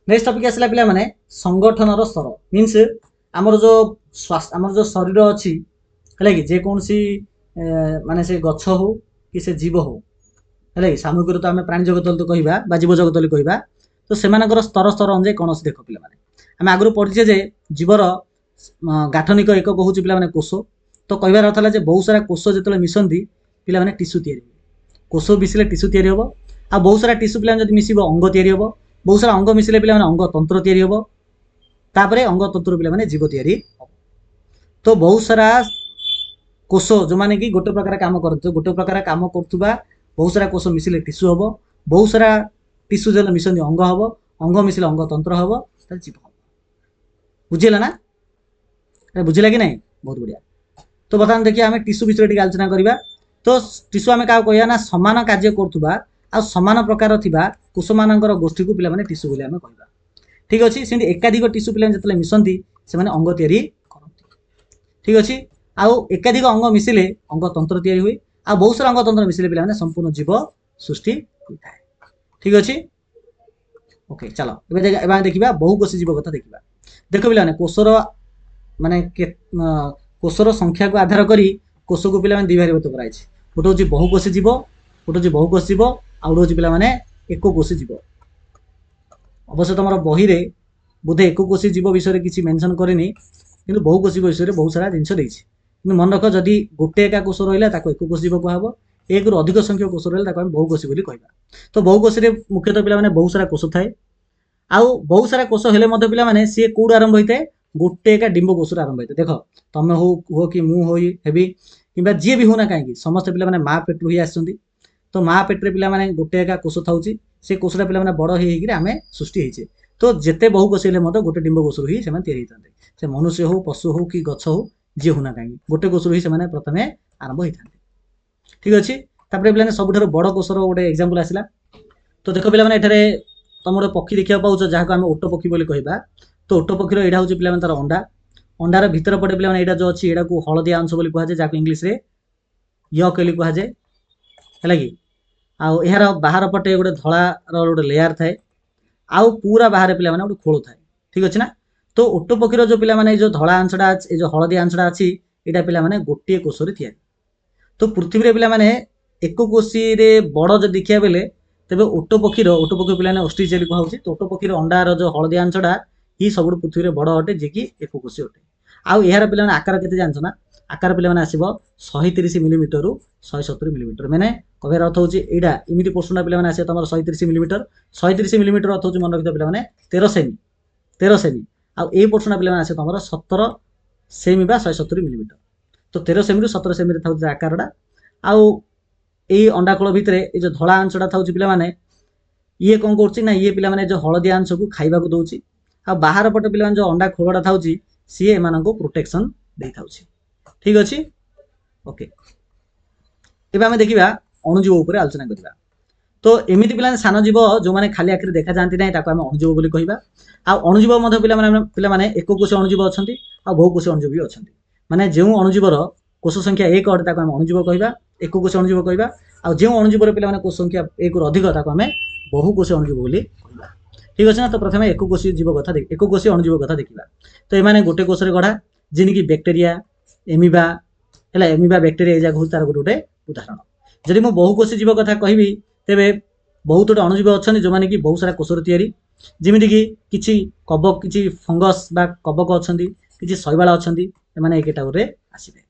नेक्स्ट टॉपिक आसला पिला माने संगठनर स्तर मीन्स आमर जो स्वास्थ्य आमर जो शरीर अच्छी है कि जेकोसी माने से गछ हो कि से जीव हो है सामूहिक तो आम प्राणी जगत तो कहवा जीव जगत कहवा तो से स्तर स्तर अनुसार कौन से देख पे आम आगु पढ़ीचे जे जीवर गाठनिक एक हूँ पे कोष तो कहबार अर्थ है बहुत सारा कोष जो मिशंती पे टीस्यू तैयारी कोष मिसिले टीस्यू तैयारी हम आ बहुत सारा टिश्यू पिला जब मिसिब अंग तैयारी हम बहुत सारा अंग मिसिले पिला अंग तंत्र तैयारी हम तापर अंग तंत्र पिला जीव तैयारी हम तो बहुत सारा कोष जो मैंने कि गोटे प्रकार काम करते गोटे प्रकार काम करुवा बहुत सारा कोष मिसिले टिश्यू हम बहुत सारा टिश्यू जो मिशंती अंग हम अंग मिसिले अंग तंत्र हम जीव हम बुझेगा ना बुझेगा कि नहीं बहुत बढ़िया तो बर्तमान देखिए आम टिश्यू विषय टी आलोचना करवा तो टिश्यू आम क्या कहना सामान कार्य करुवा आ सामान प्रकार थिबा कोष मानकर गोष्ठी को पिला टिश्यू बोली आम कहवा ठीक अच्छे से एकाधिक टिश्यू पिला जो मिशंती से अंग तैयारी करती ठीक अच्छे आउ एकाधिक अंग मिसिले अंग तंत्र तैयारी हुए आ बहुत सारा अंग तंत्र मिसिले पिला संपूर्ण जीव सृष्टि होता है ठीक अच्छे ओके चलो एवं देखा बहुकोशी जीव कथा देखा देख पे कोषर माने कोषर संख्या को आधार करी कोष को पिला दी भाग कराई गोटे हूँ बहुकोशी जीव गोटे हूँ बहुकोशी जीव आउ गोटे हूँ पे एककोशी जीव अवश्य तुम बही रे बोधे एककोशी जीव विषय किसी मेंशन करनी कि बहुकोशी विषय में बहुत सारा जिनस कि मन रख जदि गोटे एका कोष रहा एककोशी जीव कहब एक रु अधिक संख्यक कोष रहा बहुकोशी बोली कहवा तो बहुकोशी मुख्यतः पे बहुत सारा कोष थाए आउ बहुत सारा कोष हेले पे सी कौड़ आरंभ होता है गोटे एका डिंब कोष आरंभ होता है देख तुम हो कि मुझे कि जी भी होना कहीं समस्त पे माँ पेट्रु ही आसती तो माँ पेट्रे पे गोटे एका कोष था से कोषटा पे बड़ होम सृष्टि होचे तो जिते बहुकोशी हेले गोटे डिंब कोष ही से से मनुष्य हो पशु हो कि गछ हो जी होना कहीं गोटे कोष ही से प्रथम आरंभ होता है ठीक अच्छे पे सब बड़ कोषर गोटे एग्जांपल आसला तो देख पे तुम गोटे पक्षी देखा पाच जहाँ आम ओट पक्षी बोली कहवा तो ओट पक्षीर यहाँ हूँ पे तार अंडा अंडार भितर पटे पे यहाँ जो अच्छी यहाँ को हलदिया अंश बोली कहुए जहाँ इंग्लीश रे यक बोली कहुए है कि आउ यार बाहर पटे गोटे धଳାर गोटे लेयार थाए आउ पूरा बाहर पे गोटे खोल थाए ठीक अच्छे ना तो ओट पक्षीर जो पे जो धଳା अंशटा जो हलदिया अंशटा अच्छी यहाँ पे गोटे कोष या तो पृथ्वी पे एक कोशी बड़ जो देखा बेले तेज ओट पक्षीर पे ऑस्ट्रिच कहूँ तो ओट पक्षीर अंडार जो हलदिया अंशटा ही सब पृथ्वी में बड़ अटे जी कि एक कोशी अटे आउ यार पे आकार के जान ना आकार पे आसो 130 मिलीमीटर रु 170 मिलीमीटर मैंने कहर अर्थ हूँ यहाँ इमिटी पोर्सन पे आसे तुम 130 मिलीमीटर 130 मिलीमीटर अर्थ हूँ मन रखिए पे 13 सेमी आउ ये पोर्सन पे आसे तुम 17 सेमी बा 170 मिलीमीटर तो 13 सेमी रु 17 सेमी था आकारटा आउ ये अंडा खोल भितर ये जो धଳା अंशटा था पे ये कौन कर ये पे जो हलदिया अंश को खाइबा को दौर आ बाहर पटे पे जो अंडा खोलटा था सी एम प्रोटेक्शन दे था ठीक अच्छे ओके एवं आम देखा अणुजीव उपर आलोचना करवा तो एमती पे सान जीव जो मैंने खाली आखिर देखा जाती ना आम अणुजीव बोली कहवा आणुजीव पे एककोशी अणुजीव अच्छा आ बहुकोशी अणुजीव भी अच्छा माने जो अणुजीवर कोष संख्या 1 अटे आम अणुजीव कहवा एककोशी अणुजीव कहवा आ जो अणुजीवर पे कोष संख्या 1 रु अधिक आम बहुकोशी अणुजीव बोली कहवा ठीक अच्छे ना तो प्रथम एककोशी जीव कथा एककोशी अणुजीव कथा देखा तो ये गोटे कोष गढ़ा जिनकी बैक्टेरिया एमिबा है एमिबा बैक्टेरिया ये हूँ तार गोटे उदाहरण जदि मुझे बहुकोशी जीव कथा कहबी तेरे बहुत गोटे अणुजीव अच्छा जो मैंने कि बहुत सारा कोषर तैयारी जमीक कि कबक कि फंगस बा कबक अच्छा कि शैवाल अच्छा एम एक कैटेगोरी आसवे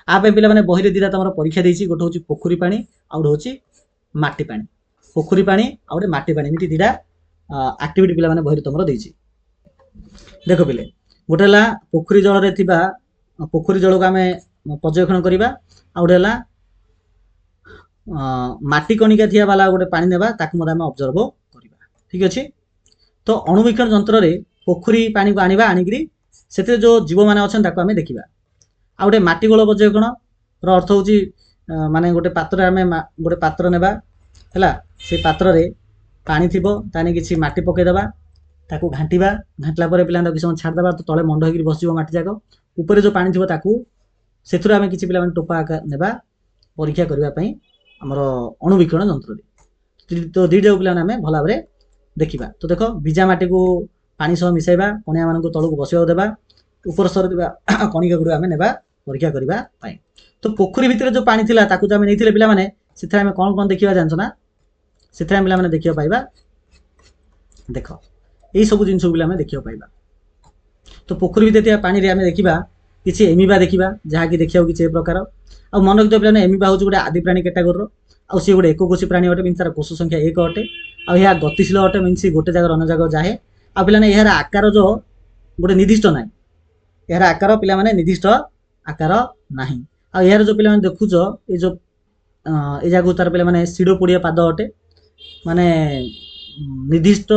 आप पे बही दीटा तुम परीक्षा देती गोटे हूँ पोखरी पानी आ गए हूँ माटी पानी पोखरी पानी आ गए माटी पानी एमती दीटा आक्टिविटी पे बही तुम देती देख पे गोटे पोखरी जल पोखरी जल को आम पर्यवेक्षण करवा आ गए माटी कणिका थी वाला गोटे पानी नेबा ताकू आम ऑब्जर्व करवा ठीक अच्छे तो अणुवीक्षण जंत्र रे पोखरी पानी को आनिबा आनिकरी से जो जीव मैंने अच्छा आम देखा आ गए माटी गोल पर्यवेक्षण अर्थ हूँ माने गोटे पात्र आम गोटे पात्र नेबा है से पात्र रे पानी थी ताने किसी माटी पकईदेवा ताकू घांटा घाटला पे किसी समय छाड़देवा तो तले मंड होकर बस माटी जाक ऊपर जो पानी थी ताकू से किसी पे टोपा नेबा परीक्षा करने आमर अणुवीक्षण जंत्र तो दुईटा पे आम भल भाव देखा तो देख भिजा माटी को पानी सह मिसाइबा कणिया मान तलू बसवा देवा ऊपर स्तर कणिका गुड़ आम नेबा परीक्षा करने तो पोखरी भितर जो पानी थिला ताकू जो आम नहीं पे से कौन कौन देखा जान ना से पे देखा पाइबा देख यही सब जिन पे देखा पाइबा तो पोखरी भितर पानी आम देखा କିଛି ଏମିବା ଦେଖିବା, ଯାହାକି ଦେଖିବାକୁ କିଛି ଏ ପ୍ରକାର। ଆଉ ମନେ ରଖିଥିବା ପିଲାମାନେ ଏମିବା ହେଉଛି ଗୋଟେ ଆଦି ପ୍ରାଣୀ କ୍ୟାଟାଗୋରୀର, ଆଉ ସିଏ ଗୋଟେ ଏକକୋଷୀ ପ୍ରାଣୀ ଅଟେ, ମିନ୍ସ ତାର କୋଷ ସଂଖ୍ୟା 1 ଅଟେ। ଆଉ ଏହା ଗତିଶୀଳ ଅଟେ, ମିନ୍ସ ଗୋଟେ ଜାଗାରୁ ଅନ୍ୟ ଜାଗାକୁ ଯାଏ। ଆଉ ପିଲାମାନେ ଏହାର ଆକାର ଯୋଉ ଗୋଟେ ନିର୍ଦ୍ଦିଷ୍ଟ ନାହିଁ, ଏହାର ଆକାର ପିଲାମାନେ ନିର୍ଦ୍ଦିଷ୍ଟ ଆକାର ନାହିଁ। ଆଉ ଏହାର ଯୋଉ ପିଲାମାନେ ଦେଖୁଛ ଏ ଯୋଉ ଏ ଜାଗାକୁ ତାର ପିଲାମାନେ ଶିଡ଼ ପଡ଼ିଆ ପାଦ ଅଟେ, ମାନେ ନିର୍ଦ୍ଦିଷ୍ଟ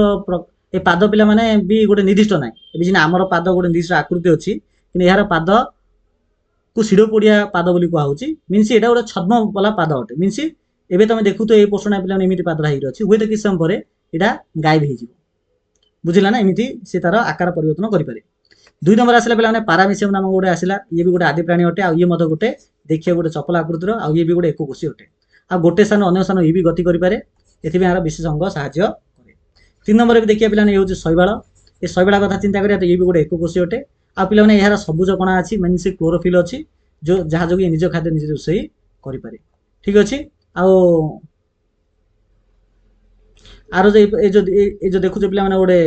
ଏ ପାଦ ପିଲାମାନେ ବି ଗୋଟେ ନିର୍ଦ୍ଦିଷ୍ଟ ନାହିଁ। ଏବେ ସିନା ଆମର ପାଦ ଗୋଟେ ନିର୍ଦ୍ଦିଷ୍ଟ ଆକୃତି ଅଛି, କିନ୍ତୁ ଏହାର ପାଦକୁ ଶିଡ଼ ପଡ଼ିଆ ପାଦ ବୋଲି କୁହାହେଉଛି। ମିନ୍ସ ଏଇଟା ଗୋଟେ ଛଦ୍ମ ବାଲା ପାଦ ଅଟେ। ମିନ୍ସ ଏବେ ତମେ ଦେଖୁଛ ଏଇ ପୋଷଣ ପିଲାମାନେ ଏମିତି ପାଦଟା ହେଇକି ଅଛି, ହୁଏତ କିଛି ସମୟ ପରେ ଏଇଟା ଗାୟବ ହେଇଯିବ। ବୁଝିଲା ନା? ଏମିତି ସେ ତାର ଆକାର ପରିବର୍ତ୍ତନ କରିପାରେ। 2 ନମ୍ବର ଆସିଲା ପିଲାମାନେ ପାରାମିସିୟମ ନାମକ ଗୋଟେ ଆସିଲା। ଇଏ ବି ଗୋଟେ ଆଦି ପ୍ରାଣୀ ଅଟେ, ଆଉ ଇଏ ମଧ୍ୟ ଗୋଟେ ଦେଖିବାକୁ ଗୋଟେ ଚପଲ ଆକୃତିର, ଆଉ ଇଏ ବି ଗୋଟେ ଏକକୋଷୀ ଅଟେ। ଆଉ ଗୋଟେ ସ୍ଥାନ ଅନ୍ୟ ସ୍ଥାନ ଇଏ ବି ଗତି କରିପାରେ, ଏଥିପାଇଁ ଏହାର ବିଶେଷ ଅଙ୍ଗ ସାହାଯ୍ୟ କରେ। 3 ନମ୍ବରରେ ବି ଦେଖିବା ପିଲାମାନେ ଇଏ ହେଉଛି ଶୈବାଳ। ଏ ଶୈବାଳ କଥା ଚିନ୍ତା କରିବା ତ ଇଏ ବି ଗୋଟେ ଏକକୋଷୀ ଅଟେ। ଆଉ ପିଲାମାନେ ଏହାର ସବୁଜ କଣା ଅଛି, ମାନେ ସେ କ୍ଲୋରୋଫିଲ୍ ଅଛି, ଯାହା ଯୋଗୁଁ ନିଜ ଖାଦ୍ୟ ନିଜେ ରୋଷେଇ କରିପାରେ। ଠିକ ଅଛି। ଆଉ ଆର ଯୋଉ ଦେଖୁଛ ପିଲାମାନେ ଗୋଟେ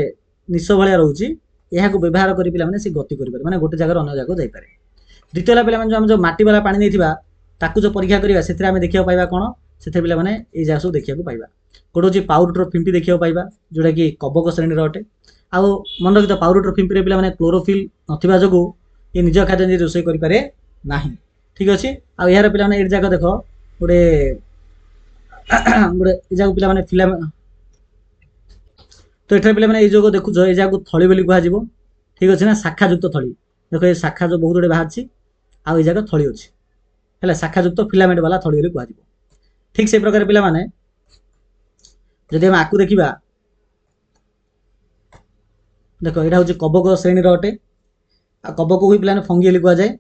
ନିଶ ଭଳିଆ ରହୁଛି, ଏହାକୁ ବ୍ୟବହାର କରି ପିଲାମାନେ ସେ ଗତି କରିପାରେ, ମାନେ ଗୋଟେ ଜାଗାରୁ ଅନ୍ୟ ଜାଗାକୁ ଯାଇପାରେ। ଦ୍ୱିତୀୟ ହେଲା ପିଲାମାନେ ଯୋଉ ଆମେ ଯୋଉ ମାଟି ବାଲା ପାଣି ନେଇଥିବା ତାକୁ ଯୋଉ ପରୀକ୍ଷା କରିବା, ସେଥିରେ ଆମେ ଦେଖିବାକୁ ପାଇବା କ'ଣ? ସେଥିରେ ପିଲାମାନେ ଏଇ ଜାଗା ସବୁ ଦେଖିବାକୁ ପାଇବା। ଗୋଟେ ହେଉଛି ପାଉରୁଟିର ଫିମ୍ପି ଦେଖିବାକୁ ପାଇବା, ଯୋଉଟାକି କବକ ଶ୍ରେଣୀର ଅଟେ। ଆଉ ମନେ ରଖିଥାଅ ପାଉରୁଟିର ଫିମ୍ପିରେ ପିଲାମାନେ କ୍ଲୋରୋଫିଲ୍ ନଥିବା ଯୋଗୁଁ ଏ ନିଜ ଖାଦ୍ୟ ନିଜେ ରୋଷେଇ କରିପାରେ ନାହିଁ। ଠିକ ଅଛି। ଆଉ ଏହାର ପିଲାମାନେ ଏଇ ଜାଗା ଦେଖ ଗୋଟେ ଗୋଟେ ଏ ଜାଗାକୁ ପିଲାମାନେ ତ ଏଠାରେ ପିଲାମାନେ ଏଇ ଯୋଗ ଦେଖୁଛ, ଏ ଜାଗାକୁ ଥଳି ବୋଲି କୁହାଯିବ। ଠିକ ଅଛି ନା? ଶାଖାଯୁକ୍ତ ଥଳି। ଦେଖ ଏ ଶାଖା ଯୋଉ ବହୁତ ଗୁଡ଼େ ବାହାରିଛି, ଆଉ ଏଇ ଜାଗା ଥଳି ଅଛି, ହେଲା ଶାଖାଯୁକ୍ତ ଫିଲାମେଣ୍ଟ ବାଲା ଥଳି ବୋଲି କୁହାଯିବ। ଠିକ ସେ ପ୍ରକାର ପିଲାମାନେ ଯଦି ଆମେ ଆକୁ ଦେଖିବା, ଦେଖ ଏଇଟା ହେଉଛି କବକ ଶ୍ରେଣୀର ଅଟେ, ଆଉ କବକକୁ ବି ପିଲାମାନେ ଫଙ୍ଗି ବୋଲି କୁହାଯାଏ।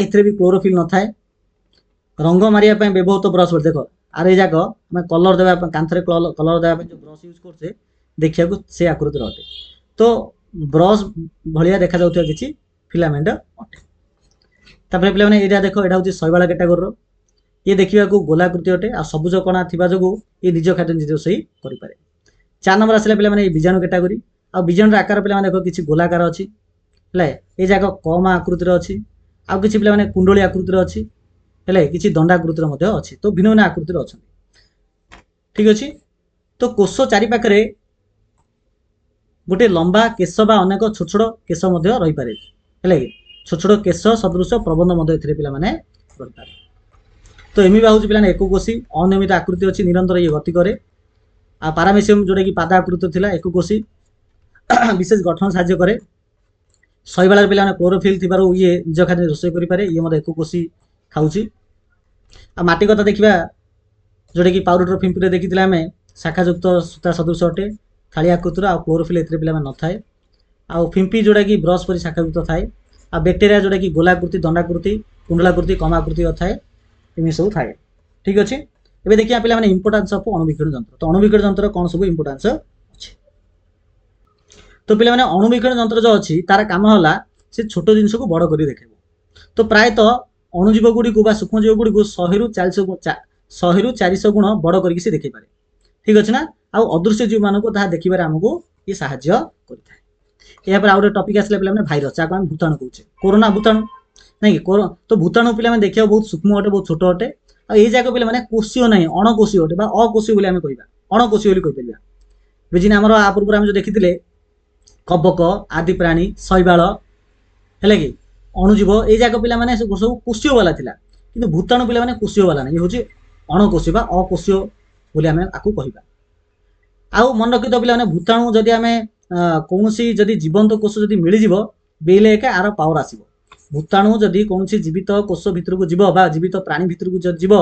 ଏଥିରେ ବି କ୍ଲୋରୋଫିଲ୍ ନଥାଏ। ରଙ୍ଗ ମାରିବା ପାଇଁ ବ୍ୟବହୃତ ବ୍ରସ୍, ଦେଖ ଆର ଏଇ ଯାକ ଆମେ କଲର ଦେବା ପାଇଁ, କାନ୍ଥରେ କଲର ଦେବା ପାଇଁ ଯୋଉ ବ୍ରସ୍ ୟୁଜ୍ କରୁଛେ, ଦେଖିବାକୁ ସେ ଆକୃତିର ଅଟେ। ତ ବ୍ରସ୍ ଭଳିଆ ଦେଖାଯାଉଥିବା କିଛି ଫିଲାମେଣ୍ଟ ଅଟେ। ତାପରେ ପିଲାମାନେ ଏଇଟା ଦେଖ, ଏଇଟା ହେଉଛି ଶୈବାଳ କ୍ୟାଟାଗୋରୀର। ଇଏ ଦେଖିବାକୁ ଗୋଲାକୃତି ଅଟେ, ଆଉ ସବୁଜ କଣା ଥିବା ଯୋଗୁଁ ଇଏ ନିଜ ଖାଦ୍ୟ ନିଜେ ରୋଷେଇ କରିପାରେ। 4 ନମ୍ବର ଆସିଲା ପିଲାମାନେ ଏଇ ବୀଜାଣୁ କ୍ୟାଟାଗୋରୀ। ଆଉ ବୀଜାଣୁର ଆକାର ପିଲାମାନେ ଦେଖ କିଛି ଗୋଲାକାର ଅଛି, ହେଲା ଏଇ ଯାକ କମ୍ ଆକୃତିର ଅଛି, ଆଉ କିଛି ପିଲାମାନେ କୁଣ୍ଡଳୀ ଆକୃତିର ଅଛି, ହେଲେ କିଛି ଦଣ୍ଡାକୃତିର ମଧ୍ୟ ଅଛି। ତ ଭିନ୍ନ ଭିନ୍ନ ଆକୃତିର ଅଛନ୍ତି। ଠିକ ଅଛି। ତ କୋଷ ଚାରି ପାଖରେ ଗୋଟେ ଲମ୍ବା କେଶ ବା ଅନେକ ଛୋଟ ଛୋଟ କେଶ ମଧ୍ୟ ରହିପାରେ, ହେଲା କି ଛୋଟ ଛୋଟ କେଶ ସଦୃଶ ପ୍ରବନ୍ଧ ମଧ୍ୟ ଏଥିରେ ପିଲାମାନେ ରହିପାରେ। ତ ଏମିବା ହେଉଛି ପିଲାମାନେ ଏକକୋଷୀ, ଅନିୟମିତ ଆକୃତି ଅଛି, ନିରନ୍ତର ଇଏ ଗତି କରେ। ଆଉ ପାରାମିସିୟମ ଯୋଉଟାକି ପାଦ ଆକୃତି ଥିଲା, ଏକକୋଷୀ, ବିଶେଷ ଗଠନ ସାହାଯ୍ୟ କରେ। ଶୈବାଳରେ ପିଲାମାନେ କ୍ଲୋରୋଫିଲ୍ ଥିବାରୁ ଇଏ ନିଜ ଖାଦ୍ୟ ରୋଷେଇ କରିପାରେ, ଇଏ ମଧ୍ୟ ଏକକୋଷୀ ଖାଉଛି। ଆଉ ମାଟି କଥା ଦେଖିବା, ଯୋଉଟାକି ପାଉରୁଟିର ଫିମ୍ପିରେ ଦେଖିଥିଲେ ଆମେ, ଶାଖାଯୁକ୍ତ ସୂତା ସଦୃଶ ଅଟେ, ଥାଳି ଆକୃତିର, ଆଉ କ୍ଲୋରୋଫିଲ୍ ଏଥିରେ ପିଲାମାନେ ନଥାଏ। ଆଉ ଫିମ୍ପି ଯୋଉଟାକି ବ୍ରସ୍ ପରି ଶାଖାଯୁକ୍ତ ଥାଏ। ଆଉ ବ୍ୟାକ୍ଟେରିଆ ଯୋଉଟାକି ଗୋଲାକୃତି, ଦଣ୍ଡାକୃତି, କୁଣ୍ଡଳାକୃତି, କମାକୃତି ଥାଏ, ଏମିତି ସବୁ ଥାଏ। ଠିକ ଅଛି। ଏବେ ଦେଖିବା ପିଲାମାନେ ଇମ୍ପୋର୍ଟାନ୍ସ ଅଫ୍ ଅଣୁବୀକ୍ଷଣ ଯନ୍ତ୍ର। ତ ଅଣୁବୀକ୍ଷଣ ଯନ୍ତ୍ର କ'ଣ ସବୁ ଇମ୍ପୋର୍ଟାନ୍ସ ଅଛି? ତ ପିଲାମାନେ ଅଣୁବୀକ୍ଷଣ ଯନ୍ତ୍ର ଯୋଉ ଅଛି, ତାର କାମ ହେଲା ସେ ଛୋଟ ଜିନିଷକୁ ବଡ଼ କରି ଦେଖେଇବ। ତ ପ୍ରାୟତଃ ଅଣୁଜୀବ ଗୁଡ଼ିକୁ ବା ସୂକ୍ଷ୍ମଜୀବ ଗୁଡ଼ିକୁ 100ରୁ 400 ଗୁଣ ବଡ଼ କରିକି ସେ ଦେଖେଇପାରେ। ଠିକ ଅଛି ନା? ଆଉ ଅଦୃଶ୍ୟ ଜୀବମାନଙ୍କୁ ତାହା ଦେଖିବାରେ ଆମକୁ ଇଏ ସାହାଯ୍ୟ କରିଥାଏ। ଏହାପରେ ଆଉ ଗୋଟେ ଟପିକ୍ ଆସିଲା ପିଲାମାନେ ଭାଇରସ୍, ଯାହାକୁ ଆମେ ଭୂତାଣୁ କହୁଛେ, କୋରୋନା ଭୂତାଣୁ ନାଇଁ କି? ତ ଭୂତାଣୁ ପିଲାମାନେ ଦେଖିବାକୁ ବହୁତ ସୂକ୍ଷ୍ମ ଅଟେ, ବହୁତ ଛୋଟ ଅଟେ। ଆଉ ଏଇ ଯାକ ପିଲାମାନେ କୋଷୀୟ ନାହିଁ, ଅଣକୋଷୀୟ ଅଟେ, ବା ଅକୋଷୀୟ ବୋଲି ଆମେ କହିବା, ଅଣକୋଷୀୟ ବୋଲି କହିପାରିବା। ବୁଝିନା? ଆମର ଆ ପୂର୍ବରୁ ଆମେ ଯୋଉ ଦେଖିଥିଲେ କବକ, ଆଦି ପ୍ରାଣୀ, ଶୈବାଳ, ହେଲା କି ଅଣୁଜୀବ, ଏଇ ଯାକ ପିଲାମାନେ ସବୁ କୋଷୀୟ ବାଲା ଥିଲା, କିନ୍ତୁ ଭୂତାଣୁ ପିଲାମାନେ କୋଷୀୟ ବାଲା ନାହିଁ, ଇଏ ହେଉଛି ଅଣକୋଷୀୟ ବା ଅକୋଷୀୟ ବୋଲି ଆମେ ଆକୁ କହିବା। ଆଉ ମନେ ରଖିଥାଅ ପିଲାମାନେ, ଭୂତାଣୁ ଯଦି ଆମେ କୌଣସି ଯଦି ଜୀବନ୍ତ କୋଷ ଯଦି ମିଳିଯିବ, ବେଲେ ଏକା ଆର ପାୱାର ଆସିବ। ଭୂତାଣୁ ଯଦି କୌଣସି ଜୀବିତ କୋଷ ଭିତରକୁ ଯିବ ବା ଜୀବିତ ପ୍ରାଣୀ ଭିତରକୁ ଯଦି ଯିବ,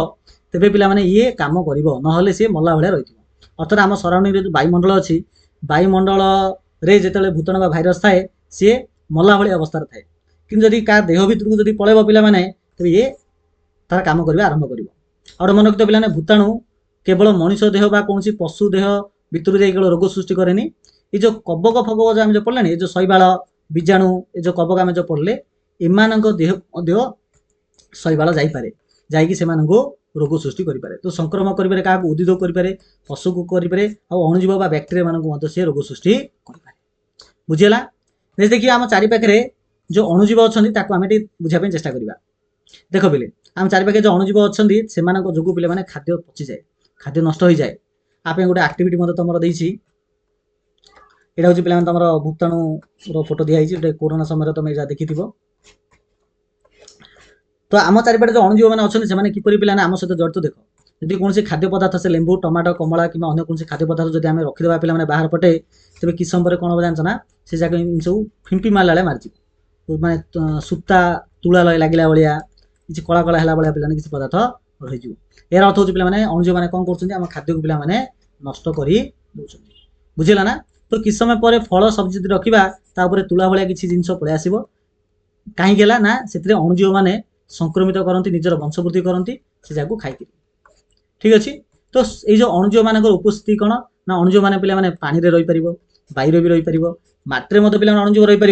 ତେବେ ପିଲାମାନେ ଇଏ କାମ କରିବ, ନହେଲେ ସିଏ ମଲା ଭଳିଆ ରହିଥିବ। ଅର୍ଥାତ୍ ଆମ ସରାଉଣ୍ଡିଂରେ ଯୋଉ ବାୟୁମଣ୍ଡଳ ଅଛି, ବାୟୁମଣ୍ଡଳରେ ଯେତେବେଳେ ଭୂତାଣୁ ବା ଭାଇରସ୍ ଥାଏ, ସିଏ ମଲା ଭଳି ଅବସ୍ଥାରେ ଥାଏ। କିନ୍ତୁ ଯଦି କାହା ଦେହ ଭିତରକୁ ଯଦି ପଳେଇବ ପିଲାମାନେ, ତେବେ ଇଏ ତାର କାମ କରିବା ଆରମ୍ଭ କରିବ। ଆଉ ଗୋଟେ ମନେ ରଖିଥାଅ ପିଲାମାନେ, ଭୂତାଣୁ କେବଳ ମଣିଷ ଦେହ ବା କୌଣସି ପଶୁ ଦେହ ଭିତରୁ ଯାଇ କେବଳ ରୋଗ ସୃଷ୍ଟି କରେନି। ଏ ଯୋଉ କବକ ଫବକ ଯୋଉ ଆମେ ଯୋଉ ପଢ଼ିଲାଣି, ଏ ଯୋଉ ଶୈବାଳ, ବୀଜାଣୁ, ଏ ଯୋଉ କବକ ଆମେ ଯୋଉ ପଢ଼ିଲେ, ଏମାନଙ୍କ ଦେହ ମଧ୍ୟ ଶୈବାଳ ଯାଇପାରେ, ଯାଇକି ସେମାନଙ୍କୁ ରୋଗ ସୃଷ୍ଟି କରିପାରେ। ତ ସଂକ୍ରମଣ କରିପାରେ, କାହାକୁ ଉଦ୍ଭିଦ କରିପାରେ, ପଶୁକୁ କରିପାରେ, ଆଉ ଅଣୁଜୀବ ବା ବ୍ୟାକ୍ଟେରିଆ ମାନଙ୍କୁ ମଧ୍ୟ ସେ ରୋଗ ସୃଷ୍ଟି କରିପାରେ। ବୁଝିଗଲା? ଦେଖିବା ଆମ ଚାରି ପାଖରେ जो अणुजीव अच्छा आम बुझापी चेष्टा करवा। देख पिले आम चारिपाखे जो अणुजीव अच्छा से जो पिले मैंने खाद्य पची जाए, खाद्य नष्ट हो जाए। आप गोटे आक्टिविटी तुम देती यहाँ हूँ पे तुम भूताणु फोटो दिखाई गोटे कोरोना समय तुम यहाँ देखी। तो आम चारिपटे जो अणुजीव मैंने अच्छा से किपरि पे आम सहित जड़ित देख जब कौन खाद्य पदार्थ से लेंबू टमाटो कमला कि अन्य कौन खाद्य पदार्थ जब आम रखिदेवा पे बाहर पटे तेज कि समय कौन हम जानना से जगह सब फिंपी मारा मार्च मानने सूता तुला लगे भाया किसी कला कला है भाया पे किसी पदार्थ रही यार अर्थ हूँ पे अणुजीव मैंने कौन कर खाद्य को पे नष्ट कर बुझेगा ना। तो किस समय पर फल सब्जी रखा तुला भाया किसी जिन पलि आसो कहीं ना से अणुजीव मैंने संक्रमित करती निजर वंशवृद्धि करती से जगह खाई। ठीक अच्छे। तो ये अणुजीव मान उपस्थिति कौन ना अणुजीव मैंने पे पानी में रही पार वायु भी रही पार मटिरे मत पे अणुजीव रही पार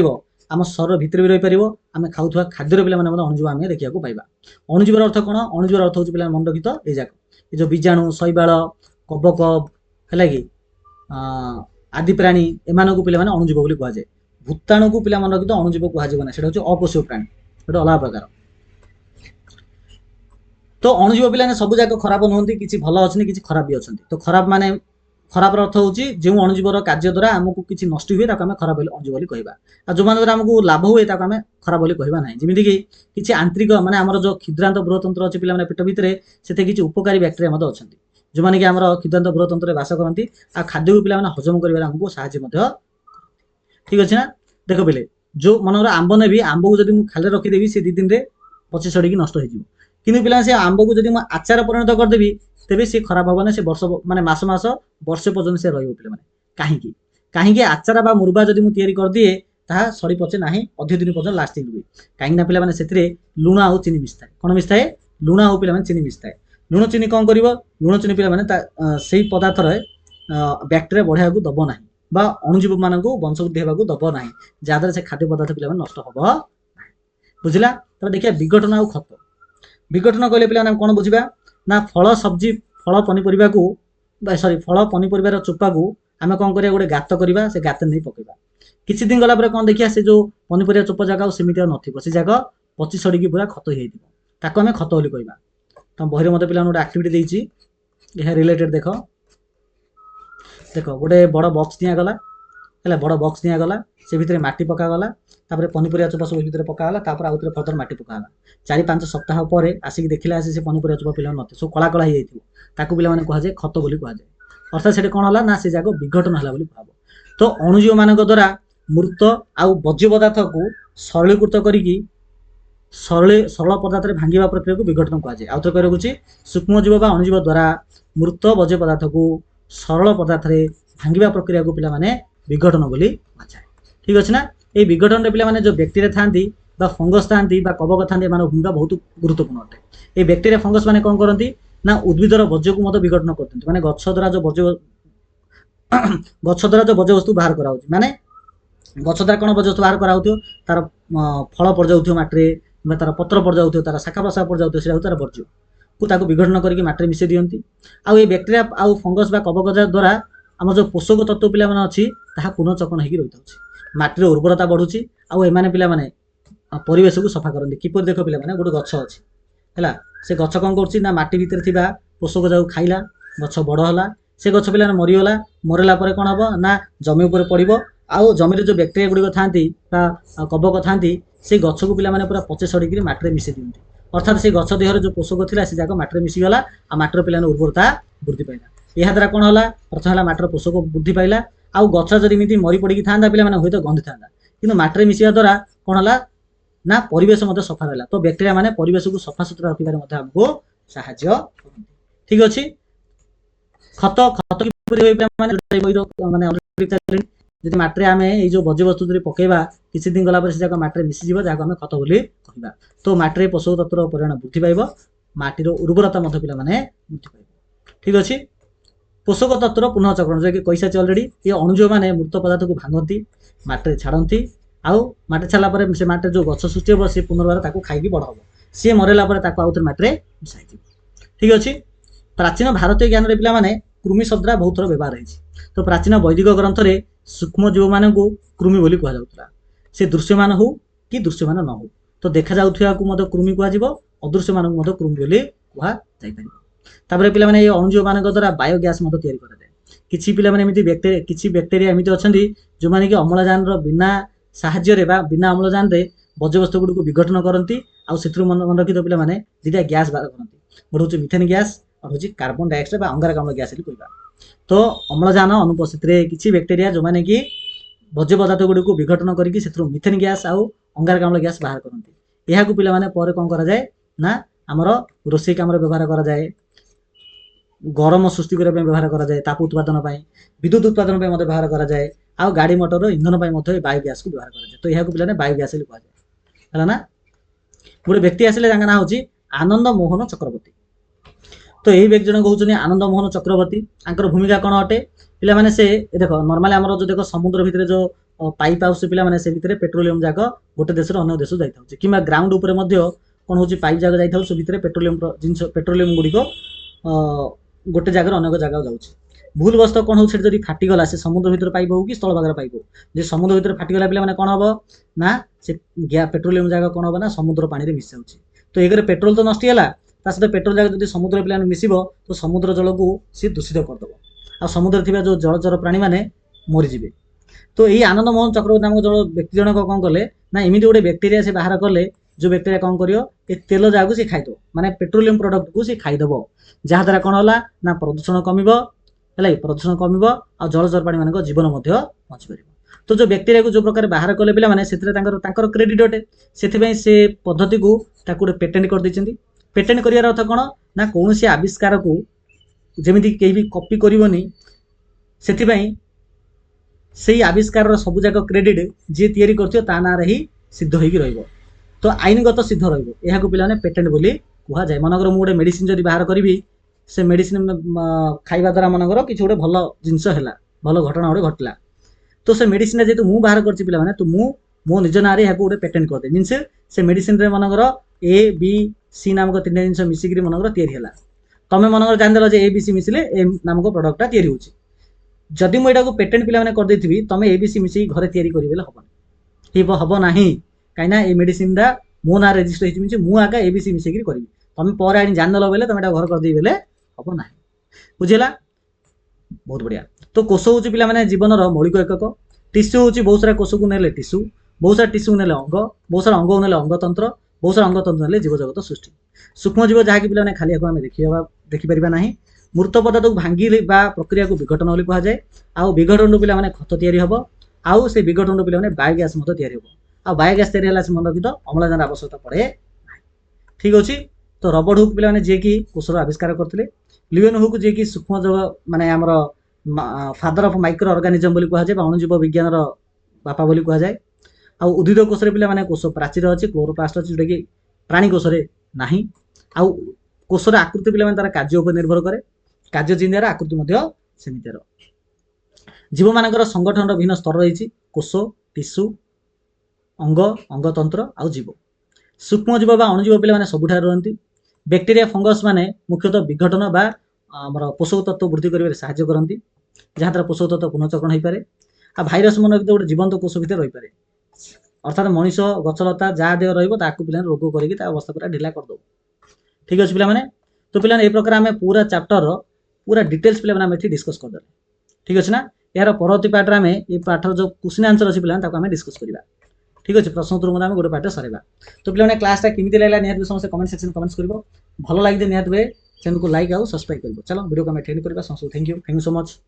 आम शरीर भितर भी रही पार आम खाऊा खाद्य पे अणुजीव आम देखा पाइबा। अणुजीवर अर्थ कौन अणुजीवर अर्थ हूँ पे मन रखी तो ये जाक ये जो बीजाणु शैवाल कबक है कि आदि प्राणी एम पे अणुजीव कहुए। भूताणु को पे मन रखी तो अणुजीव कहना से अकोषीय प्राणी गोटे अलग प्रकार। तो अणुजीव पे सब जाक खराब नुहति किसी भल अच्छे किसी खराब भी अच्छा। तो खराब माने खराब अर्थ हूँ जो अणुजीवर कार्य द्वारा आमको किसी नष्ट हुए आम खराब अणुजीव बोली कहवा और जो द्वारा आमको लाभ हुए आम खराब बोली कहवा ना। जमीक किसी आंतरिक माने आमर जो क्षुद्रांत बृहतंत्र अच्छे पे पेट भितर से किसी उपकारी बैक्टेरिया अच्छा जो मैंने कि आम क्षुद्रांत बृहतंत्र बास करती आ खाद्य को पे हजम कर साहय। ठीक अच्छे ना। देख पे जो मनर आंब ने आंब को जब खाली रखीदेवी से 2 दिन में पची सड़ी नष्ट हो कि पे से आंब को जब आचार परिणत करदेवी तेज सी खराब हम ना से वर्ष माने मास मास वर्षे पर्यटन से रही कहीं कहीं आचार बा मुर्बा जब मुझे कर दिए ताहा सड़ी पचे ना अधिक दिन पर्यटन लास्टिंग हुए कहीं पे से लुण आउ चीनी मिसता है कौन मिसता है लुण आउ पे चीनी मिसता है। लुण चीनी कौन कर लुण चीनी पे से पदार्थ बैक्टेरिया बढ़िया को दब ना बा अणुजीव मान वंशवृद्धि होगा दब ना जहाद्वारा से खाद्य पदार्थ पे नष्ट हम बुझला। तब देखिए विघटन आउ खत विघटन कहले पे कौन बुझा ना फल सब्जी फल पनीपरिया को सरी फल पनीपरिया चोपा को आम कौन करा गोटे गात करवा से गात नहीं पकेबा किसी दिन गला कौन देखिए से जो पनीपरिया चोपा जगह सेमती न से जगह पची सड़ी पूरा खत हो आम खत बोली कहवा। तो बही मत पे गोटे आक्टिविटी देती यह रिलेटेड देख देख गोटे बड़ बक्स दिगला है बड़ बक्स दिगला से भितर माटी पकागला तापर पनीपरिया चोपा सब भितर पकागला तापर आउे फर्दर माटी पकागला 4-5 सप्ताह पर आसिक देखला से पनीपरिया चोपा पे न सब कला कला हो ताकू पे कहुए खत बोली कहुए अर्थात से कौन है ना से जगह विघटन है भाव। तो अणुजीव मान द्वारा मृत आउ बज्य पदार्थ को सरलीकृत करी सरल पदार्थ भांगा प्रक्रिया को विघटन कहुए। आउ थे कह सूक्ष्मजीव बा अणुजीव द्वारा मृत बज्य पदार्थ को सरल पदार्थ भांगा प्रक्रिया को पे विघटन बोली कहुए। ठीक अच्छे ना। ये विघटन पे जो बैक्टेरिया था फंगस था कबक था भूमिका बहुत गुरुत्वपूर्ण अटे। ये बैक्टेरिया फंगस मैंने कौन करती ना उद्भिदर वर्ज्य को विघटन करते माने गछ द्वारा जो वर्ज्य गछ द्वारा जो वर्ज्य वस्तु बाहर कराऊँ माने गछ द्वारा कौन वर्ज्य वस्तु बाहर कराऊ तार फल पड़ जाऊ मटिरे तार पत्र पड़ जाऊ तार शाखा प्रशाखा पड़ जाऊ से तार वर्ज्य को विघटन करके मटिरे मिसई दिखती। आउ ये बैक्टेरिया आउ फंगस बा कबक द्वारा आम जो पोषक तत्व पे अच्छी पुनःचक्रण हो रही था मटिर उर्वरता बढ़ुची आउ एमाने पे परिवेश को सफा करती किपर देख पे गोटे गछ अच्छी है से गछ कौन कर माटी भितर थिबा पोषक जाऊ खाइला गछ बड़हला से गछ पे मरीगला मरला कौन हम ना जमी उपर पड़ो आउ जमी जो बैक्टेरिया गुड़िक था कबक था से गछ को पे पूरा पचे सड़क मटिरे मिसई दिखती अर्थात से गछ देहर जो पोषक थी से जाक मटिरे मिसीगला आ मटर पे उर्वरता वृद्धि पाइला यह द्वारा कौन है प्रथम है मटर पोषक वृद्धि पाइला आउ गछ जमी मरी पड़ी था पे हूँ तो गंधि था कि मटिरे मिसवा द्वारा कौन है ना परिवेश सफा रहा। तो बैक्टेरिया माने परिवेश को सफा सुतरा रखिबार हमको साहाय्य। ठीक अच्छे। खत खत माने जब मटिरे आम जो बज्य वस्तु पकेबा किसी दिन गला से जगह मटिरे मिसीज जहाँ आम खत बोली कहवा। तो मटिरे पोषक तत्व परिमाण वृद्धि पाइब माटीर उर्वरता पे वृद्धि पाइब। ठीक अच्छे। पोषक तत्व पुनःचक्रण जो कि कैसा अलरेडी ये अणुजीव मैंने मृत पदार्थ को भांगती मटिरे छाड़ती आउ मटे छाला से मटे जो गछ सृष्टि हम सी पुनर्बार खाई बड़ हम सी मरेला आउ थे मटिरे मिसाई। ठीक अच्छे। प्राचीन भारतीय ज्ञान पे मैंने कृमि शब्द बहुत थर व्यवहार होती। तो प्राचीन वैदिक ग्रंथ में सूक्ष्म जीव मान को कृमि बोली कहुला से दृश्यमान हो कि दृश्यमान न हो तो देखा जाउथियाकू मध्य कृमि कुहाଯିବ अदृश्यमानकू मध्य कृमि बोली कुहाଯାଇ ପାରିବ। तापर पिला माने ए अणुजीव मानक द्वारा बायोगैस मध्य तयारी करा जाय। किछि पिला माने एमिति बैक्टेरिया एमिति अछंती जो माने कि अम्लजान रो बिना साहाय्य रे बा बिना अम्लजान रे बज्रवस्तु गुडी को विघटन करंती आ सेथुर मन रखित पिला माने दिटा गैस बाहर करंती गोटे होची मिथेन गैस और होची कार्बन डाइऑक्साइड बा अंगारकाम्ल गैस बोली कहबा। तो अम्लजान अनुपस्थित रे किछि बैक्टेरिया जो माने कि बज्र पदार्थ गुडी को विघटन करके सेथुर मिथेन गैस आ अंगारकाम्ल गैस बाहर करंती। एहा को पिला माने परे कोन करा जाय ना हमर रोषेई काम रे व्यवहार करा जाय, गरम सृष्टि करबा पे व्यवहार करा जाय, ताप उत्पादन पे, विद्युत उत्पादन पे मते व्यवहार करा जाय आ गाड़ी मोटर इंधन पे मते बायोगैस को व्यवहार करा जाय। तो एहा को पिला ने बायोगैस बोली कहबा हला ना। गोटे व्यक्ति आसिले तांका ना होची आनंद मोहन चक्रवर्ती। तो यही व्यक्ति जन कहउछनी आनंद मोहन चक्रवर्ती। आंकर भूमिका कोन अटे पिला माने से देखो नॉर्मली हमर जो देखो समुद्र भितरे जो पाइप हाउस पिला माने से भितरे पेट्रोलियम जाक गोटे देश रो अन्य देश जाई थाउची किबा ग्राउंड ऊपर मध्ये कोन होची पाइप जाक जाई थाउ से भितरे पेट्रोलियम जिंस पेट्रोलियम गुडी को गोटे जगह अन्य जगह जाउची। भूल बस्त कोन हो सेठ जदी फाटी गला से समुद्र भितर पाइप हो कि स्थल भागर पाइप हो जे समुद्र भितर फाटी गला पिला माने कोन हबो ना से पेट्रोलियम जगह कोन हबो ना समुद्र पानी रे मिस जाउची। तो एगरे पेट्रोल तो नष्ट होला ता सहित पेट्रोल जगह जदी समुद्र पिला मिसिबो तो समुद्र जल को से दूषित कर दबो आ समुद्र थिबा जो जलचर प्राणी माने मरि जिवे। तो यही आनंद मोहन चक्रवर्ती नामक जो व्यक्ति जनक कौन कले ना एमती गोटे बैक्टेरिया से बाहर कले जो बैक्टेरिया कौन करियो ए तेल जाक से खाइदो माने पेट्रोलियम प्रोडक्ट को से खाइदबो जहा द्वारा कोन होला ना प्रदूषण कमिबो हला प्रदूषण कमिबो आ जलचर प्राणी मानक जीवन मध्ये बचि परिबो। तो जो बैक्टेरिया को जो प्रकार बाहर कले पिला माने सेतरे तांकर क्रेडिट अटे सेथे से पद्धति को ताकू पेटेंट कर दैचंती। पेटेंट करियार अर्थ कोन ना कोनोसी आविष्कार को जेमिति केही भी कॉपी करिवोनी सेथिबाई से आविष्कार सब जाक क्रेडिट जी तैयारी करथियो ता ना रही सिद्ध होई रहइबो। तो आईनगत सिद्ध रहइबो एहा को पिलाने पेटेंट बोली कुहा जाय। मनगर मु गोटे मेडिसिन जदी बाहर करबी से मेडिसिन खाइबा द्वारा मनगर किछ गोटे भलो जिंस हैला भलो घटना गोटे घटला तो से मेडिसिन जेतु मु बाहर करछि पिला माने तो मु मो निज नारे एहा को गोटे पेटेंट कर दे मींस से मेडिसिन रे मनगर ए बी सी नामक तीन जिंस मिसिकरी मनगर तैयारी हैला तमे मनगर जान देलो जे ए बी सी मिसिले ए नामक प्रोडक्टटा तैयारी होछि। जदि मु एटा को पेटेंट पिला माने कर देथिबी तमे ए बी सी मिसि घरे तैयारी करिबेले हबन हबो नाही काइना ए मेडिसिन दा मो ना रजिस्टर हिच मिंस मु आगा ए बी सी मिसिकरी करबी तमे पर आनी जान देलो बेले तमे एटा घर कर देई बेले हबो नाही। बुझिला बहुत बढ़िया। तो कोष होची पिला माने जीवन रो मौलिक एकक। टिश्यू होची बहुत सारा कोष को नेले टिश्यू बहुत सारा टिश्यू नेले अंग बहुत सारा अंग नेले अंग तंत्र बहुत सारा अंग तंत्र नेले जीव जगत सृष्टि। सूक्ष्म जीव जहा कि पिला माने खाली आमे देखि परिबा नाही। मृत पदार्थ को भांगी बा प्रक्रिया को विघटन बोली कहा जाए। आउ विघटन पिला माने खत तैयारी हबो आउ से विघटन पिला माने बायोगैस मते तैयारी हबो आ बायोगैस तैयारी हला से मन रखितो अम्लजान आवश्यकता पड़े। ठीक अछि। तो रॉबर्ट हुक पिला माने जे कि कोषर आविष्कार करथिले। लियोन हुक जे कि सूक्ष्म जीव माने हमर फादर ऑफ माइक्रो ऑर्गेनिज्म बोली कहा जाए अणुजीव विज्ञान रो बापा बोली कहा जाए। आ उद्भिद कोष रे पिला माने कोष प्राचीर अछि क्लोरोप्लास्ट अछि जोटा कि प्राणी कोष रे नाही। आ कोषर आकृति पिला माने तार कार्य उपर निर्भर करे कार्य जिंदार आकृति मध्य सेमितार। जीव मानकर संगठन रो भिन्न स्तर रही कोष टिश्यू अंग अंगतंत्र आउ जीव। सूक्ष्म जीव बा अणुजीव पिला माने सबुठार रहंती। बैक्टेरिया फंगस माने मुख्यतः विघटन बा हमर पोषक तत्व वृद्धि करिवे सहायता करंती जहा द्वारा पोषक तत्व पुनर्चक्रण होई पारे। आ भाइरस मन गोटे जीवंत कोष भितर रही पारे अर्थात मनीष गछलता जहा देह रहिबो ताकू पिला रोग करिकि ता अवस्था पूरा ढिला कर दो। ठीक अछि पिला माने। तो पिला ए प्रकार हमें पूरा चैप्टर पूरा डिटेल्स पिला माने एठी डिस्कस कर दले। ठीक अछि ना। यार परवर्ती पार्ट रे हमें ए पाठ जो क्वेश्चन आंसर अछि पिला ताको हमें डिस्कस करिबा। ठीक अछि। प्रश्न उत्तर मध्ये हमें गोटे पाठ सरेबा। तो पिला माने क्लास ता केमिति लागला निहात समस्त कमेंट सेक्शन कमेंट्स करिवो। भलो लागि दे निहात वे चैनल को लाइक आउ सब्सक्राइब करिवो। चलो वीडियो को हमें एंड करिबा। Thank you so much.